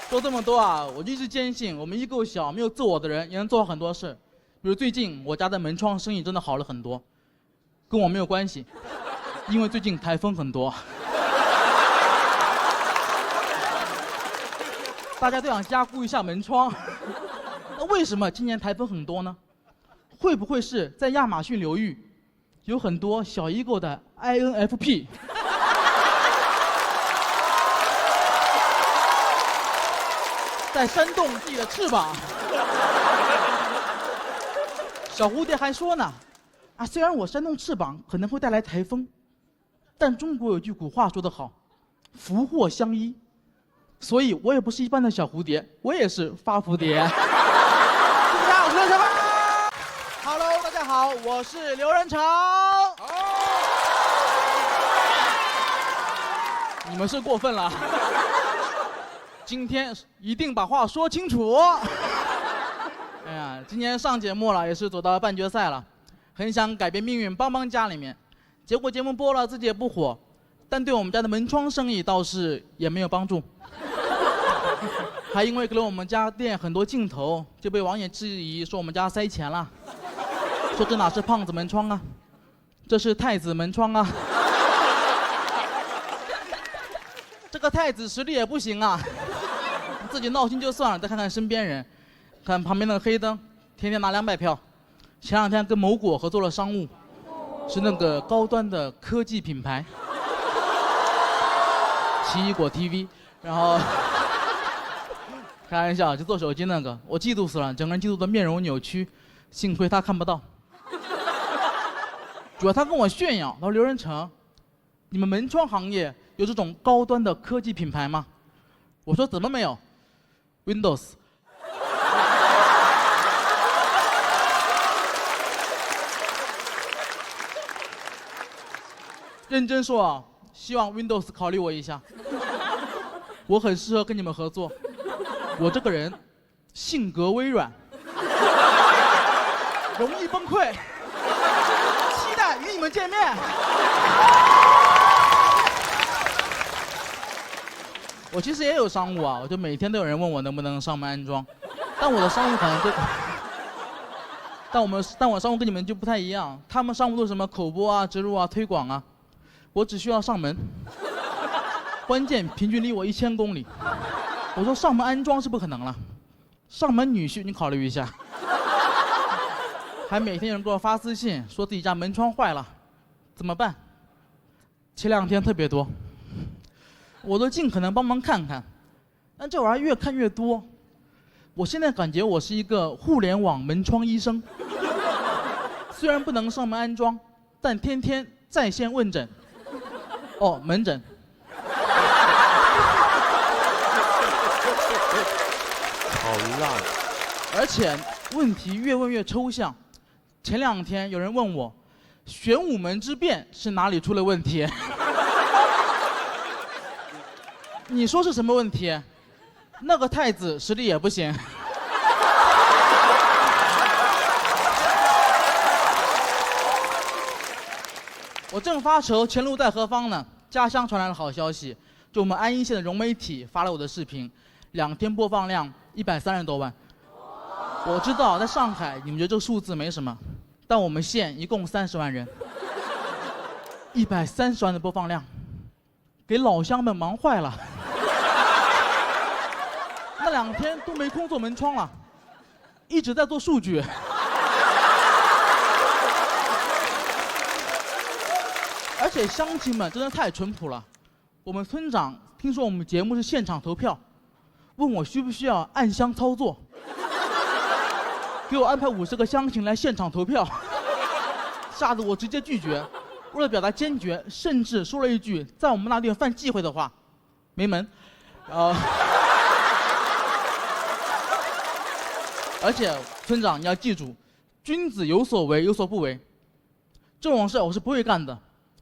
说这么多啊，我就一直坚信，我们一够小、没有自我的人也能做好很多事。比如最近我家的门窗生意真的好了很多，跟我没有关系，因为最近台风很多。大家都想加固一下门窗，那为什么今年台风很多呢？会不会是在亚马逊流域有很多小一购的 INFP？ 在扇动自己的翅膀。小蝴蝶还说呢，啊，虽然我扇动翅膀可能会带来台风，但中国有句古话说得好，福祸相依，所以我也不是一般的小蝴蝶，我也是发蝴蝶。大家好，我是刘仁成。Hello， 大家好，我是刘仁成。你们是过分了。今天一定把话说清楚。哎呀，今年上节目了，也是走到半决赛了。很想改变命运，帮帮家里面。结果节目播了，自己也不火，但对我们家的门窗生意倒是也没有帮助。还因为给了我们家店很多镜头，就被网友质疑说我们家塞钱了，说这哪是胖子门窗啊，这是太子门窗啊。这个太子实力也不行啊，自己闹心就算了，再看看身边人，看旁边那个黑灯，天天拿200票。前2天跟某果合作了商务，是那个高端的科技品牌，奇异果 TV， 然后开玩笑，就做手机那个，我嫉妒死了，整个人嫉妒的面容扭曲，幸亏他看不到。主要他跟我炫耀，他说刘仁成，你们门窗行业有这种高端的科技品牌吗？我说怎么没有 ？Windows。认真说啊，希望 Windows 考虑我一下，我很适合跟你们合作。我这个人性格微软，容易崩溃，期待与你们见面。我其实也有商务啊，我就每天都有人问我能不能上门安装，但我的商务可能就，但我商务跟你们就不太一样，他们商务都是什么口播啊、植入啊、推广啊，我只需要上门，关键平均离我1000公里。我说上门安装是不可能了，上门女婿你考虑一下。还每天有人给我发私信说自己家门窗坏了，怎么办？前2天特别多，我都尽可能帮忙看看，但这玩意儿越看越多。我现在感觉我是一个互联网门窗医生，虽然不能上门安装，但天天在线问诊。哦，门诊。好烂。而且问题越问越抽象。前2天有人问我，玄武门之变是哪里出了问题？你说是什么问题？那个太子实力也不行。我正发愁前路在何方呢，家乡传来了好消息，就我们安邑县的融媒体发了我的视频，2天播放量130多万。我知道在上海你们觉得这个数字没什么，但我们县一共30万人，130万的播放量，给老乡们忙坏了。那2天都没空做门窗了，一直在做数据。而且乡亲们真的太淳朴了。我们村长听说我们节目是现场投票，问我需不需要暗箱操作，给我安排50个乡亲来现场投票，吓得我直接拒绝。为了表达坚决，甚至说了一句在我们那里犯忌讳的话，没门。而且村长你要记住，君子有所为有所不为，这种事我是不会干的。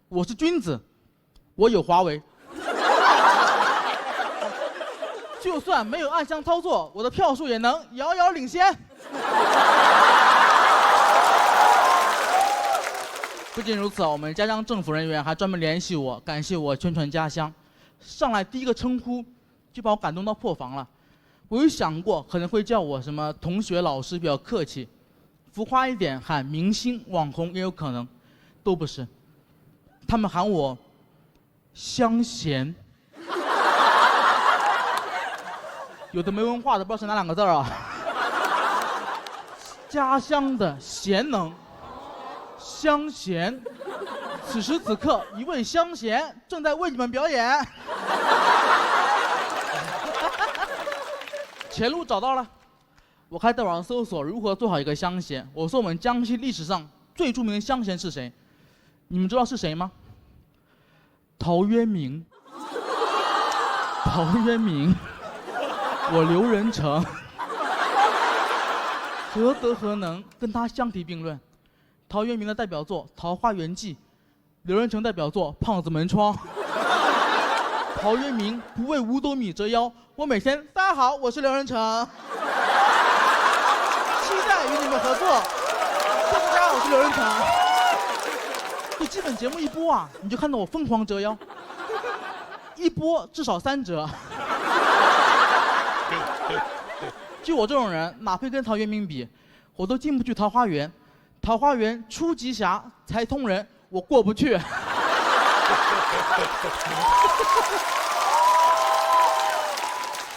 我是君子，我有华为。就算没有暗箱操作，我的票数也能遥遥领先。不仅如此，我们家乡政府人员还专门联系我，感谢我宣传家乡。上来第一个称呼就把我感动到破防了。我有想过可能会叫我什么同学、老师，比较客气，浮夸一点喊明星、网红也有可能，都不是。他们喊我香贤，有的没文化的不知道是哪2个字啊。家乡的贤能，香贤。此时此刻，一位香贤正在为你们表演。前路找到了，我开始在网上搜索如何做好一个香贤。我说我们江西历史上最著名的香贤是谁？你们知道是谁吗？陶渊明。陶渊明，我刘仁成，何德何能跟他相提并论？陶渊明的代表作《桃花源记》，刘仁成代表作《胖子门窗》。陶渊明不为五斗米折腰，我每天大家好，我是刘仁成，期待与你们合作。谢谢大家，我是刘仁成，就基本节目一播啊，你就看到我疯狂折腰，一播至少3折。就我这种人，哪配跟陶渊明比，我都进不去桃花源。桃花源出极狭，才通人，我过不去。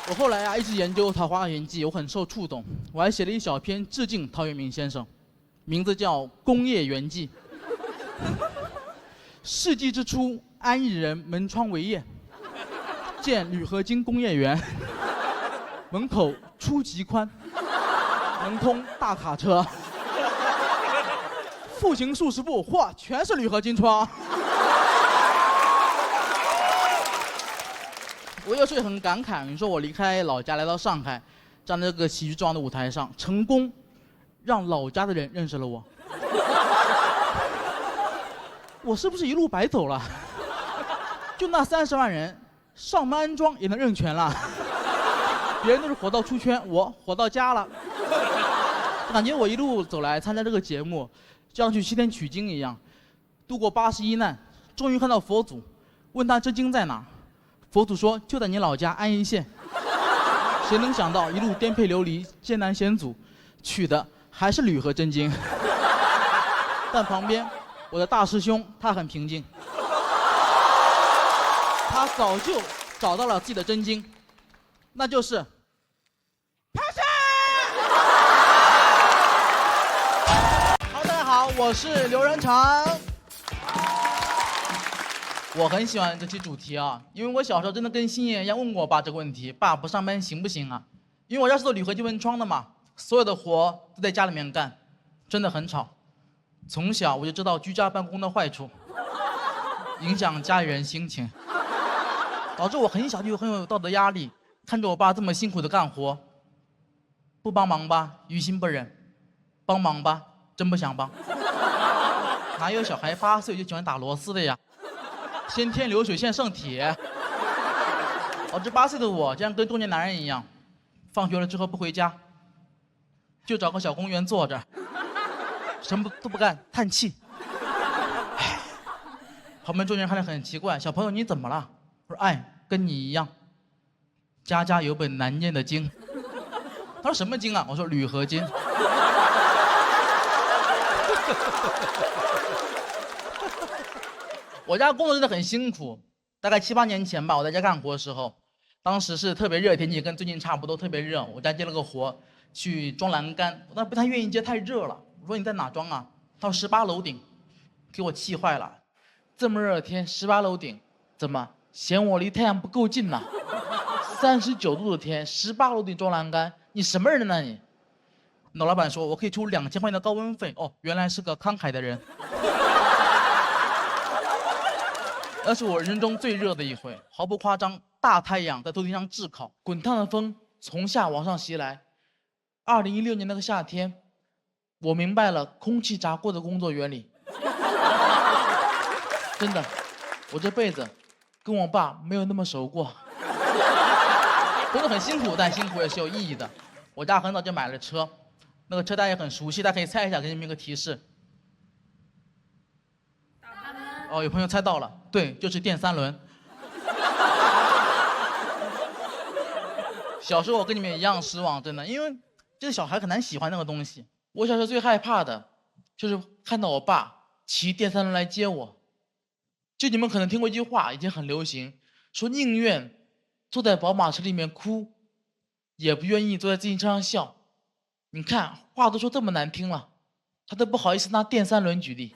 我后来啊一直研究《桃花源记》，我很受触动，我还写了一小篇致敬陶渊明先生，名字叫《工业园记》。世纪之初，安邑人门窗为业，建铝合金工业园，门口出极宽，能通大卡车，复行数十步，嚯，全是铝合金窗。我有时候也很感慨，你说我离开老家来到上海，站在这个喜剧之王的舞台上，成功让老家的人认识了我，我是不是一路白走了？就那30万人，上门安装也能认全了。别人都是火到出圈，我火到家了。感觉我一路走来参加这个节目，就像去西天取经一样，度过81难，终于看到佛祖，问他真经在哪？佛祖说就在你老家安邑县。谁能想到一路颠沛流离、艰难险阻，取的还是铝和真经。但旁边我的大师兄他很平静，他早就找到了自己的真经，那就是爬山。好，大家好，我是刘仁成。我很喜欢这期主题啊，因为我小时候真的跟星爷一样问过我爸这个问题：爸，不上班行不行啊？因为我家是做铝合金门窗的嘛，所有的活都在家里面干，真的很吵。从小我就知道居家办公的坏处，影响家里人心情，导致我很小就很有道德压力，看着我爸这么辛苦的干活，不帮忙吧，于心不忍；帮忙吧，真不想帮。哪有小孩8岁就喜欢打螺丝的呀？先天流水线剩铁。导致8岁的我竟然跟中年男人一样，放学了之后不回家，就找个小公园坐着，什么都不干，叹气。旁边中年人看着很奇怪，小朋友你怎么了？我说哎，跟你一样，家家有本难念的经。他说什么经啊？我说铝合金。我家工作真的很辛苦，大概7、8年前吧，我在家干活的时候，当时是特别热的天气，跟最近差不多，特别热。我家接了个活，去装栏杆，我当时不太愿意接，太热了。我说你在哪装啊？他说18楼顶，给我气坏了。这么热的天，18楼顶，怎么嫌我离太阳不够近呐？39度的天，18楼顶装栏杆，你什么人呢你？那老板说我可以出2000块钱的高温费。哦，原来是个慷慨的人。那是我人生中最热的一回，毫不夸张，大太阳在头顶上炙烤，滚烫的风从下往上袭来。2016年那个夏天，我明白了空气炸锅的工作原理。真的，我这辈子跟我爸没有那么熟过。工作很辛苦，但辛苦也是有意义的。我家很早就买了车，那个车大家也很熟悉，大家可以猜一下，给你们一个提示。哦，有朋友猜到了，对，就是电3轮。小时候我跟你们一样失望，真的，因为这个小孩很难喜欢那个东西。我小时候最害怕的，就是看到我爸骑电3轮来接我。就你们可能听过一句话，已经很流行，说宁愿坐在宝马车里面哭，也不愿意坐在自行车上笑。你看话都说这么难听了，他都不好意思拿电3轮举例。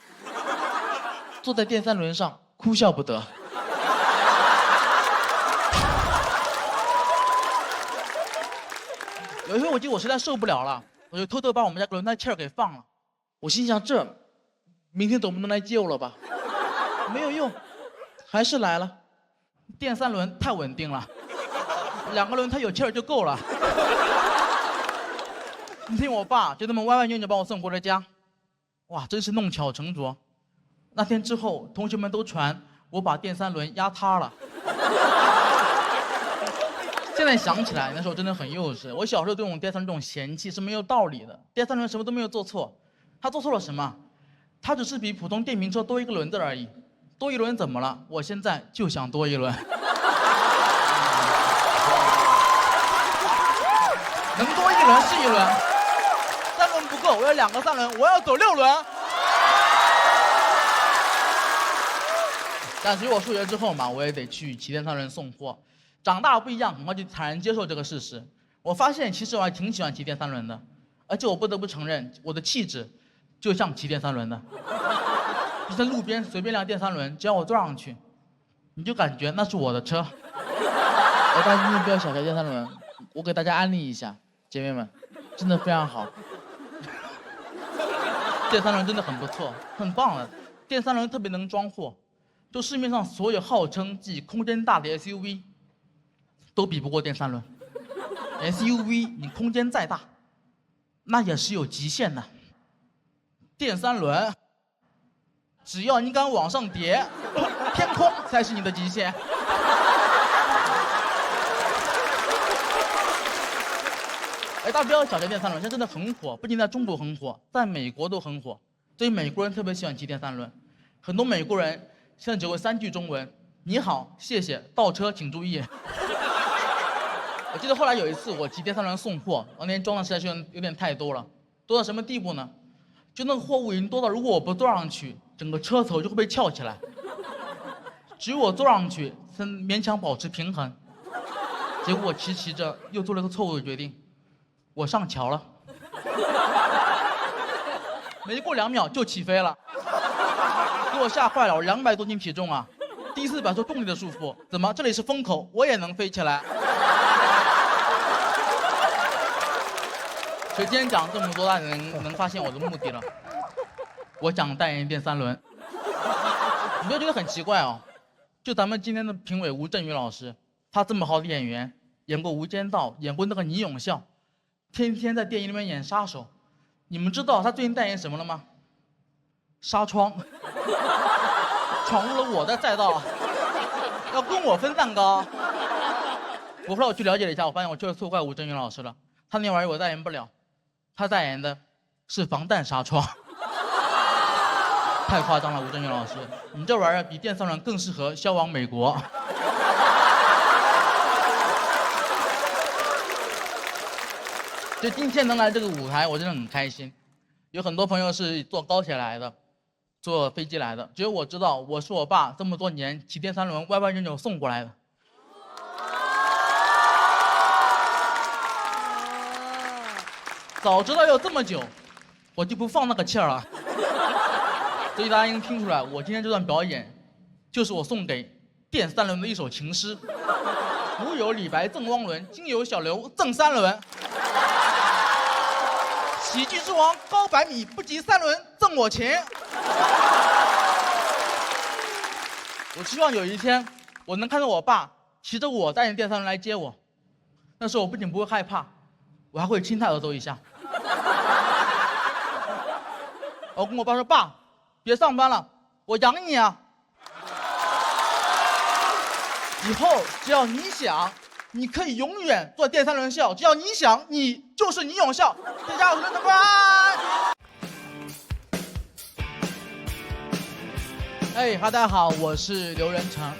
坐在电3轮上哭笑不得。有一回我记得我实在受不了了，我就偷偷把我们家轮胎气儿给放了。我心想这明天总不能来接我了吧？没有用，还是来了。电3轮太稳定了，2个轮胎有气儿就够了。那天我爸就这么歪歪扭扭把我送回了家，哇，真是弄巧成拙。那天之后，同学们都传我把电3轮压塌了。现在想起来，那时候真的很幼稚。我小时候对我电3轮这种嫌弃是没有道理的。电3轮什么都没有做错，他做错了什么？它只是比普通电瓶车多一个轮子而已。多一轮怎么了？我现在就想多一轮。能多一轮是一轮，3轮不够，我要2个3轮，我要走6轮。但学我数学之后嘛，我也得去骑电3轮送货。长大不一样，很快就坦然接受这个事实。我发现其实我还挺喜欢骑电3轮的，而且我不得不承认，我的气质就像骑电3轮的。你在路边随便辆电3轮，只要我坐上去，你就感觉那是我的车。大家今天不要小瞧电3轮，我给大家安利一下，姐妹们，真的非常好。电3轮真的很不错，很棒的。电3轮特别能装货，就市面上所有号称自己空间大的 SUV， 都比不过电3轮。SUV 你空间再大，那也是有极限的。电3轮，只要你敢往上叠，天空才是你的极限。大家不要小瞧电3轮，现在真的很火，不仅在中国很火，在美国都很火。所以美国人特别喜欢骑电3轮，很多美国人现在只会3句中文：你好，谢谢，倒车请注意。我记得后来有一次我骑电3轮送货，那天装的实在是有点太多了，多到什么地步呢？就那个货物已经多到，如果我不坐上去，整个车头就会被翘起来。只有我坐上去，才勉强保持平衡。结果我骑着又做了个错误的决定，我上桥了，没过2秒就起飞了，给我吓坏了。我200多斤体重啊，第一次摆脱重力的束缚，怎么这里是风口，我也能飞起来？所以今天讲这么多，大家能发现我的目的了。我想代言电3轮，你不要觉得很奇怪哦。就咱们今天的评委吴镇宇老师，他这么好的演员，演过《无间道》，演过那个倪永孝，天天在电影里面演杀手。你们知道他最近代言什么了吗？纱窗，闯入了我的赛道，要跟我分蛋糕。后来我去了解了一下，我发现我确实错怪吴镇宇老师了。他那玩意我代言不了，他代言的是防弹纱窗。太夸张了，吴镇宇老师，你这玩意儿比电3轮更适合销往美国。所以今天能来这个舞台，我真的很开心。有很多朋友是坐高铁来的，坐飞机来的，只有我知道，我是我爸这么多年骑电3轮歪歪扭扭送过来的。早知道要这么久，我就不放那个气儿了。所以大家应该听出来，我今天这段表演，就是我送给电3轮的一首情诗。古有李白赠汪伦，今有小刘赠3轮。喜剧之王高100米，不及3轮赠我情。我希望有一天，我能看到我爸骑着我带着电3轮来接我，那时候我不仅不会害怕，我还会亲他额头一下。我跟我爸说：“爸，别上班了，我养你啊！以后只要你想，你可以永远做电3轮笑，只要你想，你就是倪永孝。”大家好，拜拜。大家好，我是刘仁成。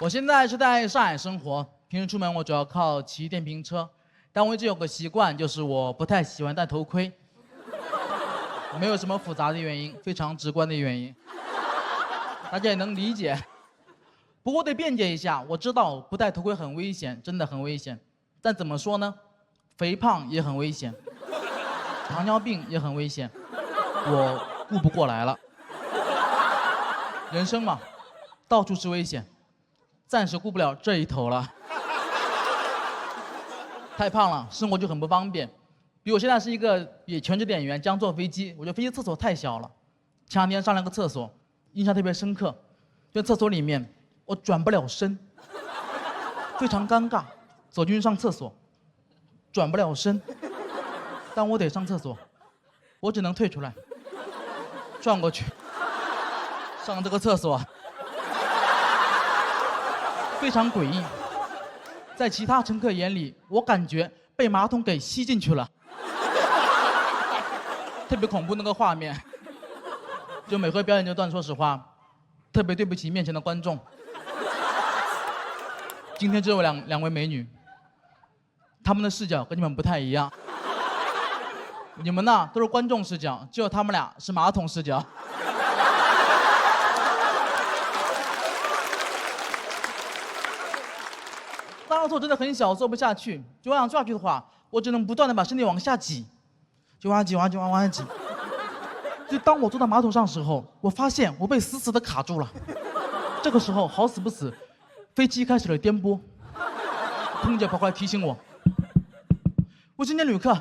我现在是在上海生活，平时出门我主要靠骑电瓶车，但我一直有个习惯，就是我不太喜欢戴头盔。没有什么复杂的原因，非常直观的原因，大家也能理解。不过得辩解一下，我知道不戴头盔很危险，真的很危险。但怎么说呢？肥胖也很危险，糖尿病也很危险，我顾不过来了。人生嘛，到处是危险，暂时顾不了这一头了。太胖了，生活就很不方便。比如我现在是一个全职演员，将坐飞机，我觉得飞机厕所太小了。前2天上了个厕所，印象特别深刻，就厕所里面我转不了身，非常尴尬。走进去上厕所，转不了身，但我得上厕所，我只能退出来，转过去，上这个厕所，非常诡异。在其他乘客眼里，我感觉被马桶给吸进去了。特别恐怖那个画面。就每回表演这段，说实话，特别对不起面前的观众。今天只有两位美女，她们的视角跟你们不太一样。你们呢都是观众视角，只有他们俩是马桶视角。当时我真的很小，做不下去。就我想做下去的话，我只能不断的把身体往下挤，就往下挤，往下挤，往下挤。就当我坐到马桶上的时候，我发现我被死死的卡住了。这个时候好死不死，飞机开始了颠簸。空姐跑过来提醒我：“我今天旅客，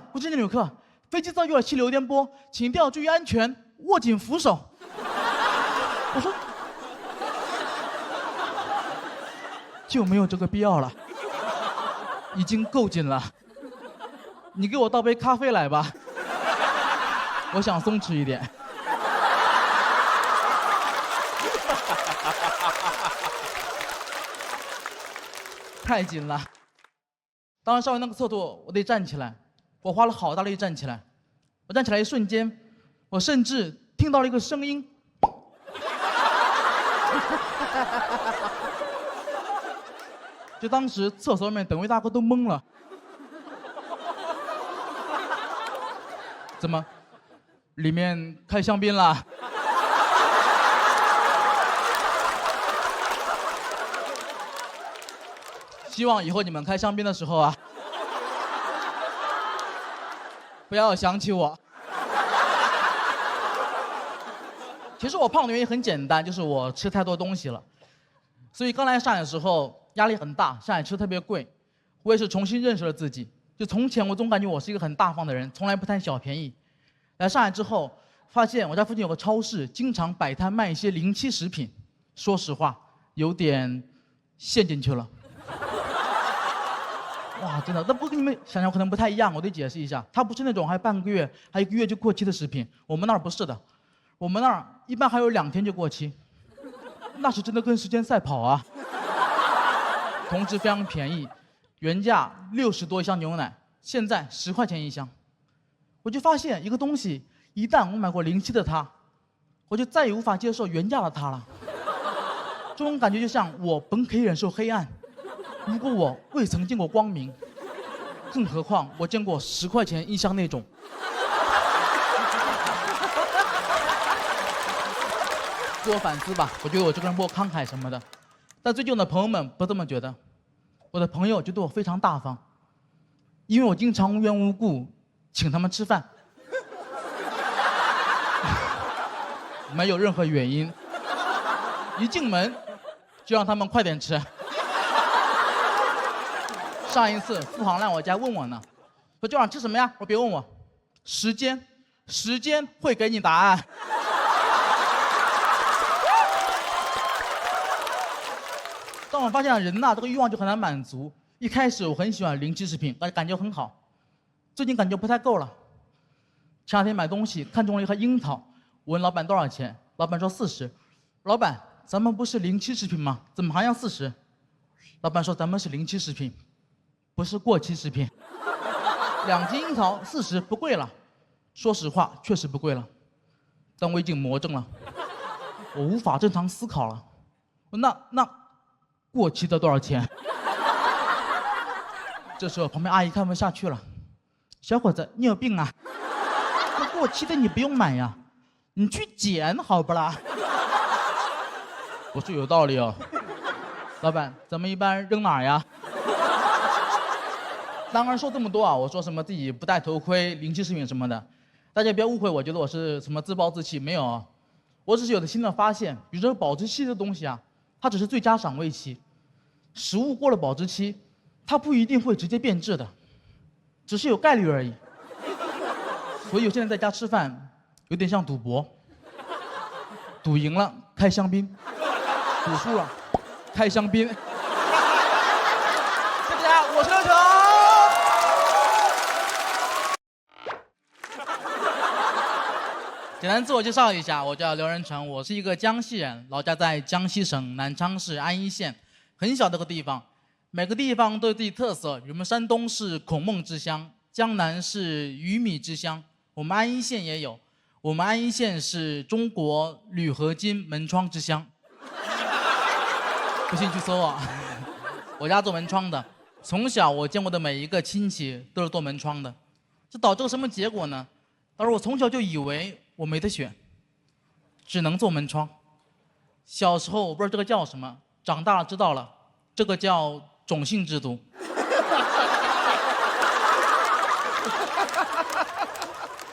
飞机遭遇了气流颠簸，请一定要注意安全，握紧扶手。”我说：“就没有这个必要了，已经够紧了。你给我倒杯咖啡来吧，我想松弛一点。”太紧了。当时上完那个厕所，我得站起来，我花了好大力站起来。我站起来一瞬间，我甚至听到了一个声音。就当时厕所里面等位大哥都懵了。怎么，里面开香槟了？希望以后你们开香槟的时候啊，不要想起我。其实我胖的原因很简单，就是我吃太多东西了。所以刚来上海的时候压力很大，上海吃特别贵。我也是重新认识了自己。就从前我总感觉我是一个很大方的人，从来不贪小便宜。来上海之后，发现我家附近有个超市，经常摆摊卖一些临期食品。说实话，有点陷进去了。哇，真的，那不跟你们想象可能不太一样，我得解释一下，它不是那种还半个月、还1个月就过期的食品，我们那儿不是的，我们那儿一般还有2天就过期，那是真的跟时间赛跑啊。同时非常便宜，原价60多一箱牛奶，现在10块钱一箱。我就发现一个东西，一旦我买过临期的它，我就再也无法接受原价的它了。这种感觉就像我本可以忍受黑暗。如果我未曾见过光明，更何况我见过10块钱一箱那种。自我反思吧，我觉得我这个人不够慷慨什么的，但最近我的朋友们不这么觉得。我的朋友就对我非常大方，因为我经常无缘无故请他们吃饭，没有任何原因，一进门就让他们快点吃。上一次付航来我家问我呢，说就想吃什么呀？我说别问我，时间会给你答案。当我发现人呐，这个欲望就很难满足。一开始我很喜欢临期食品，感觉很好，最近感觉不太够了。前2天买东西看中了一盒樱桃，我问老板多少钱，老板说40。老板，咱们不是临期食品吗？怎么还要40？老板说咱们是临期食品。不是过期食品，2斤樱桃40不贵了。说实话，确实不贵了，但我已经魔怔了，我无法正常思考了。那过期的多少钱？这时候旁边阿姨看不下去了，小伙子，你有病啊？那过期的你不用买呀，你去捡好不啦？我说有道理哦，老板，咱们一般扔哪儿呀？当然说这么多啊，我说什么自己不戴头盔、临期食品什么的，大家不要误会，我觉得我是什么自暴自弃，没有，我只是有了新的发现。比如说保质期这东西啊，它只是最佳赏味期，食物过了保质期，它不一定会直接变质的，只是有概率而已。所以我现在在家吃饭，有点像赌博，赌赢了开香槟，赌输了开香槟。谢谢大家，我是刘成。简单自我介绍一下，我叫刘仁成，我是一个江西人，老家在江西省南昌市安邑县，很小的个地方，每个地方都有自己特色。我们山东是孔孟之乡，江南是鱼米之乡，我们安徽县也有。我们安徽县是中国铝合金门窗之乡。不信去搜啊！我家做门窗的，从小我见过的每一个亲戚都是做门窗的，这导致了什么结果呢？导致我从小就以为我没得选，只能做门窗。小时候我不知道这个叫什么，长大了知道了，这个叫种姓制度。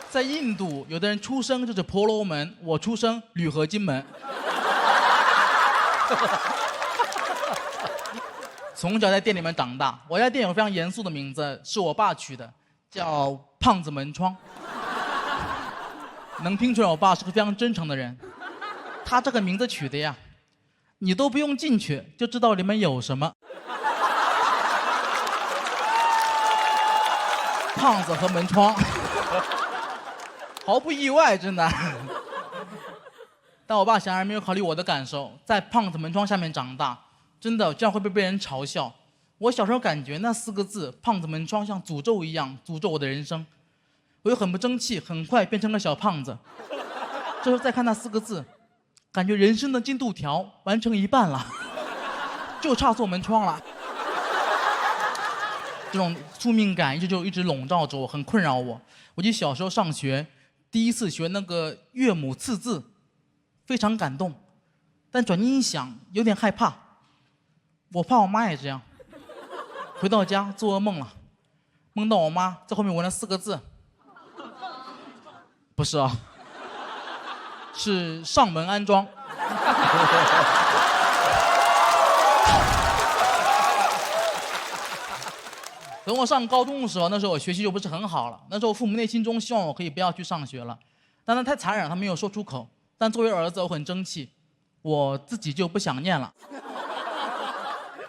在印度，有的人出生就是婆罗门，我出生铝合金门。从小在店里面长大，我家店有非常严肃的名字，是我爸取的，叫胖子门窗。能听出来我爸是个非常真诚的人。他这个名字取的呀，你都不用进去就知道里面有什么。胖子和门窗，毫不意外，真的。但我爸显然没有考虑我的感受，在胖子门窗下面长大。真的这样会被人嘲笑。我小时候感觉那4个字“胖子门窗”像诅咒一样诅咒我的人生，我又很不争气，很快变成了小胖子。这时候再看那4个字，感觉人生的进度条完成一半了，就差做门窗了。这种宿命感一直笼罩着我，很困扰我。我记得小时候上学，第一次学那个岳母刺字，非常感动，但转念一想，有点害怕。我怕我妈也这样。回到家做噩梦了，梦到我妈在后面纹了4个字，不是啊，是上门安装。等我上高中的时候，那时候我学习就不是很好了，那时候父母内心中希望我可以不要去上学了，但他太残忍，他没有说出口。但作为儿子，我很争气，我自己就不想念了。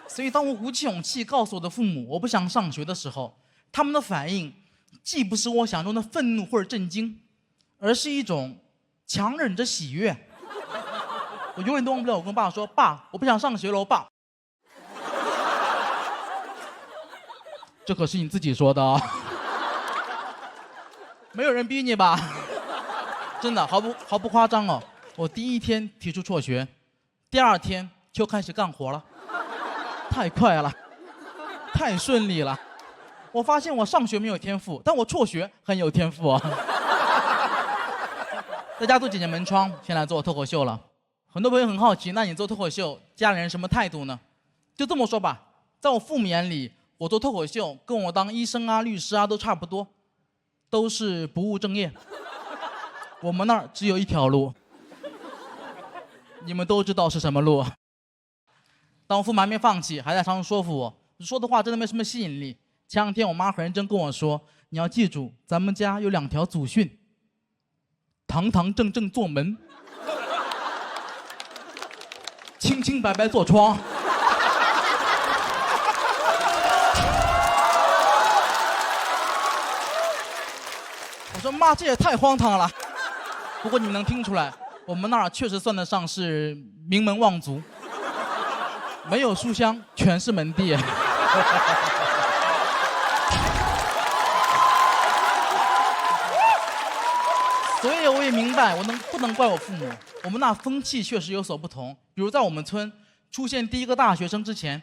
所以当我鼓起勇气告诉我的父母我不想上学的时候，他们的反应既不是我想中的愤怒或者震惊，而是一种强忍着喜悦。我永远都忘不了我跟我爸说：“爸，我不想上学了，爸。”这可是你自己说的啊，没有人逼你吧？真的毫不夸张哦。我第1天提出辍学，第2天就开始干活了。太快了，太顺利了。我发现我上学没有天赋，但我辍学很有天赋啊。在家做几年门窗，现在做脱口秀了。很多朋友很好奇，那你做脱口秀，家里人什么态度呢？就这么说吧，在我父母眼里，我做脱口秀跟我当医生啊、律师啊都差不多，都是不务正业。我们那儿只有一条路，你们都知道是什么路。当我父母还没放弃，还在常常说服我，说的话真的没什么吸引力。前2天我妈很认真跟我说：“你要记住，咱们家有2条祖训，堂堂正正做门，清清白白做窗。”我说妈，这也太荒唐了。不过你们能听出来，我们那儿确实算得上是名门望族。没有书香，全是门第。所以我也明白，不能怪我父母。我们那风气确实有所不同。比如在我们村出现第1个大学生之前，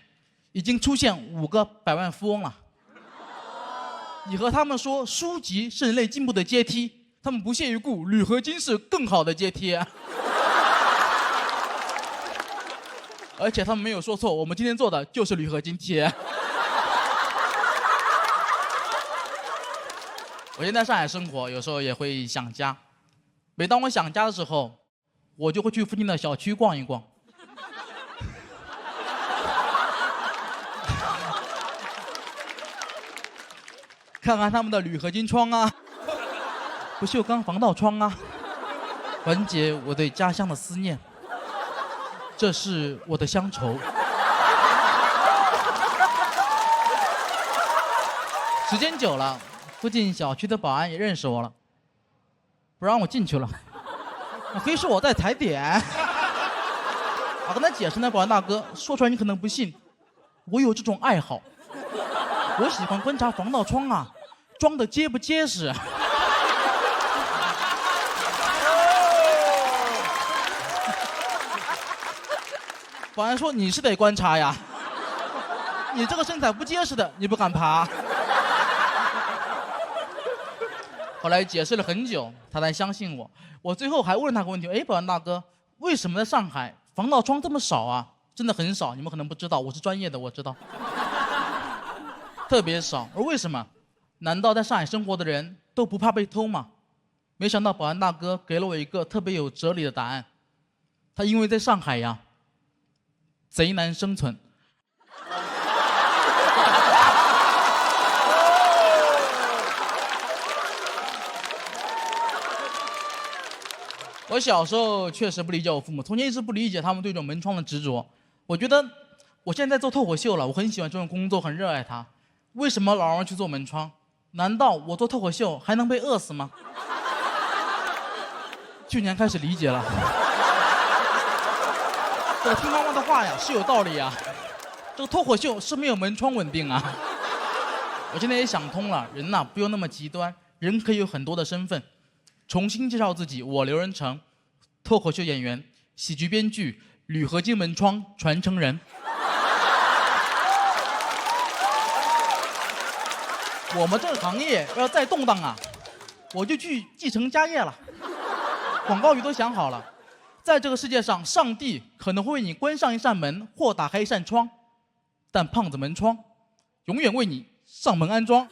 已经出现5个百万富翁了。你和他们说书籍是人类进步的阶梯，他们不屑一顾，铝合金是更好的阶梯。而且他们没有说错，我们今天做的就是铝合金贴。我现在在上海生活，有时候也会想家。每当我想家的时候，我就会去附近的小区逛一逛。看看他们的铝合金窗啊，不锈钢防盗窗啊，缓解我对家乡的思念。这是我的乡愁。时间久了，附近小区的保安也认识我了，不让我进去了。非说我在踩点。我跟他解释，那保安大哥说出来你可能不信，我有这种爱好，我喜欢观察防盗窗啊，装的结不结实。保安说你是得观察呀，你这个身材不结实的，你不敢爬。后来解释了很久，他才相信我。我最后还问他个问题：哎，保安大哥，为什么在上海防盗窗这么少啊？真的很少，你们可能不知道，我是专业的，我知道，特别少。而为什么？难道在上海生活的人都不怕被偷吗？没想到保安大哥给了我一个特别有哲理的答案。他因为在上海呀，贼难生存。我小时候确实不理解我父母，从前一直不理解他们对这种门窗的执着。我觉得我现在在做脱口秀了，我很喜欢这种工作，很热爱它。为什么老让我去做门窗？难道我做脱口秀还能被饿死吗？去年开始理解了。这个听妈妈的话呀，是有道理呀。这个脱口秀是没有门窗稳定啊。我现在也想通了，人呐不用那么极端，人可以有很多的身份。重新介绍自己，我刘仁成，脱口秀演员、喜剧编剧、铝合金门窗传承人。我们这个行业要再动荡啊，我就去继承家业了。广告语都想好了，在这个世界上，上帝可能会为你关上一扇门或打开一扇窗，但胖子门窗永远为你上门安装。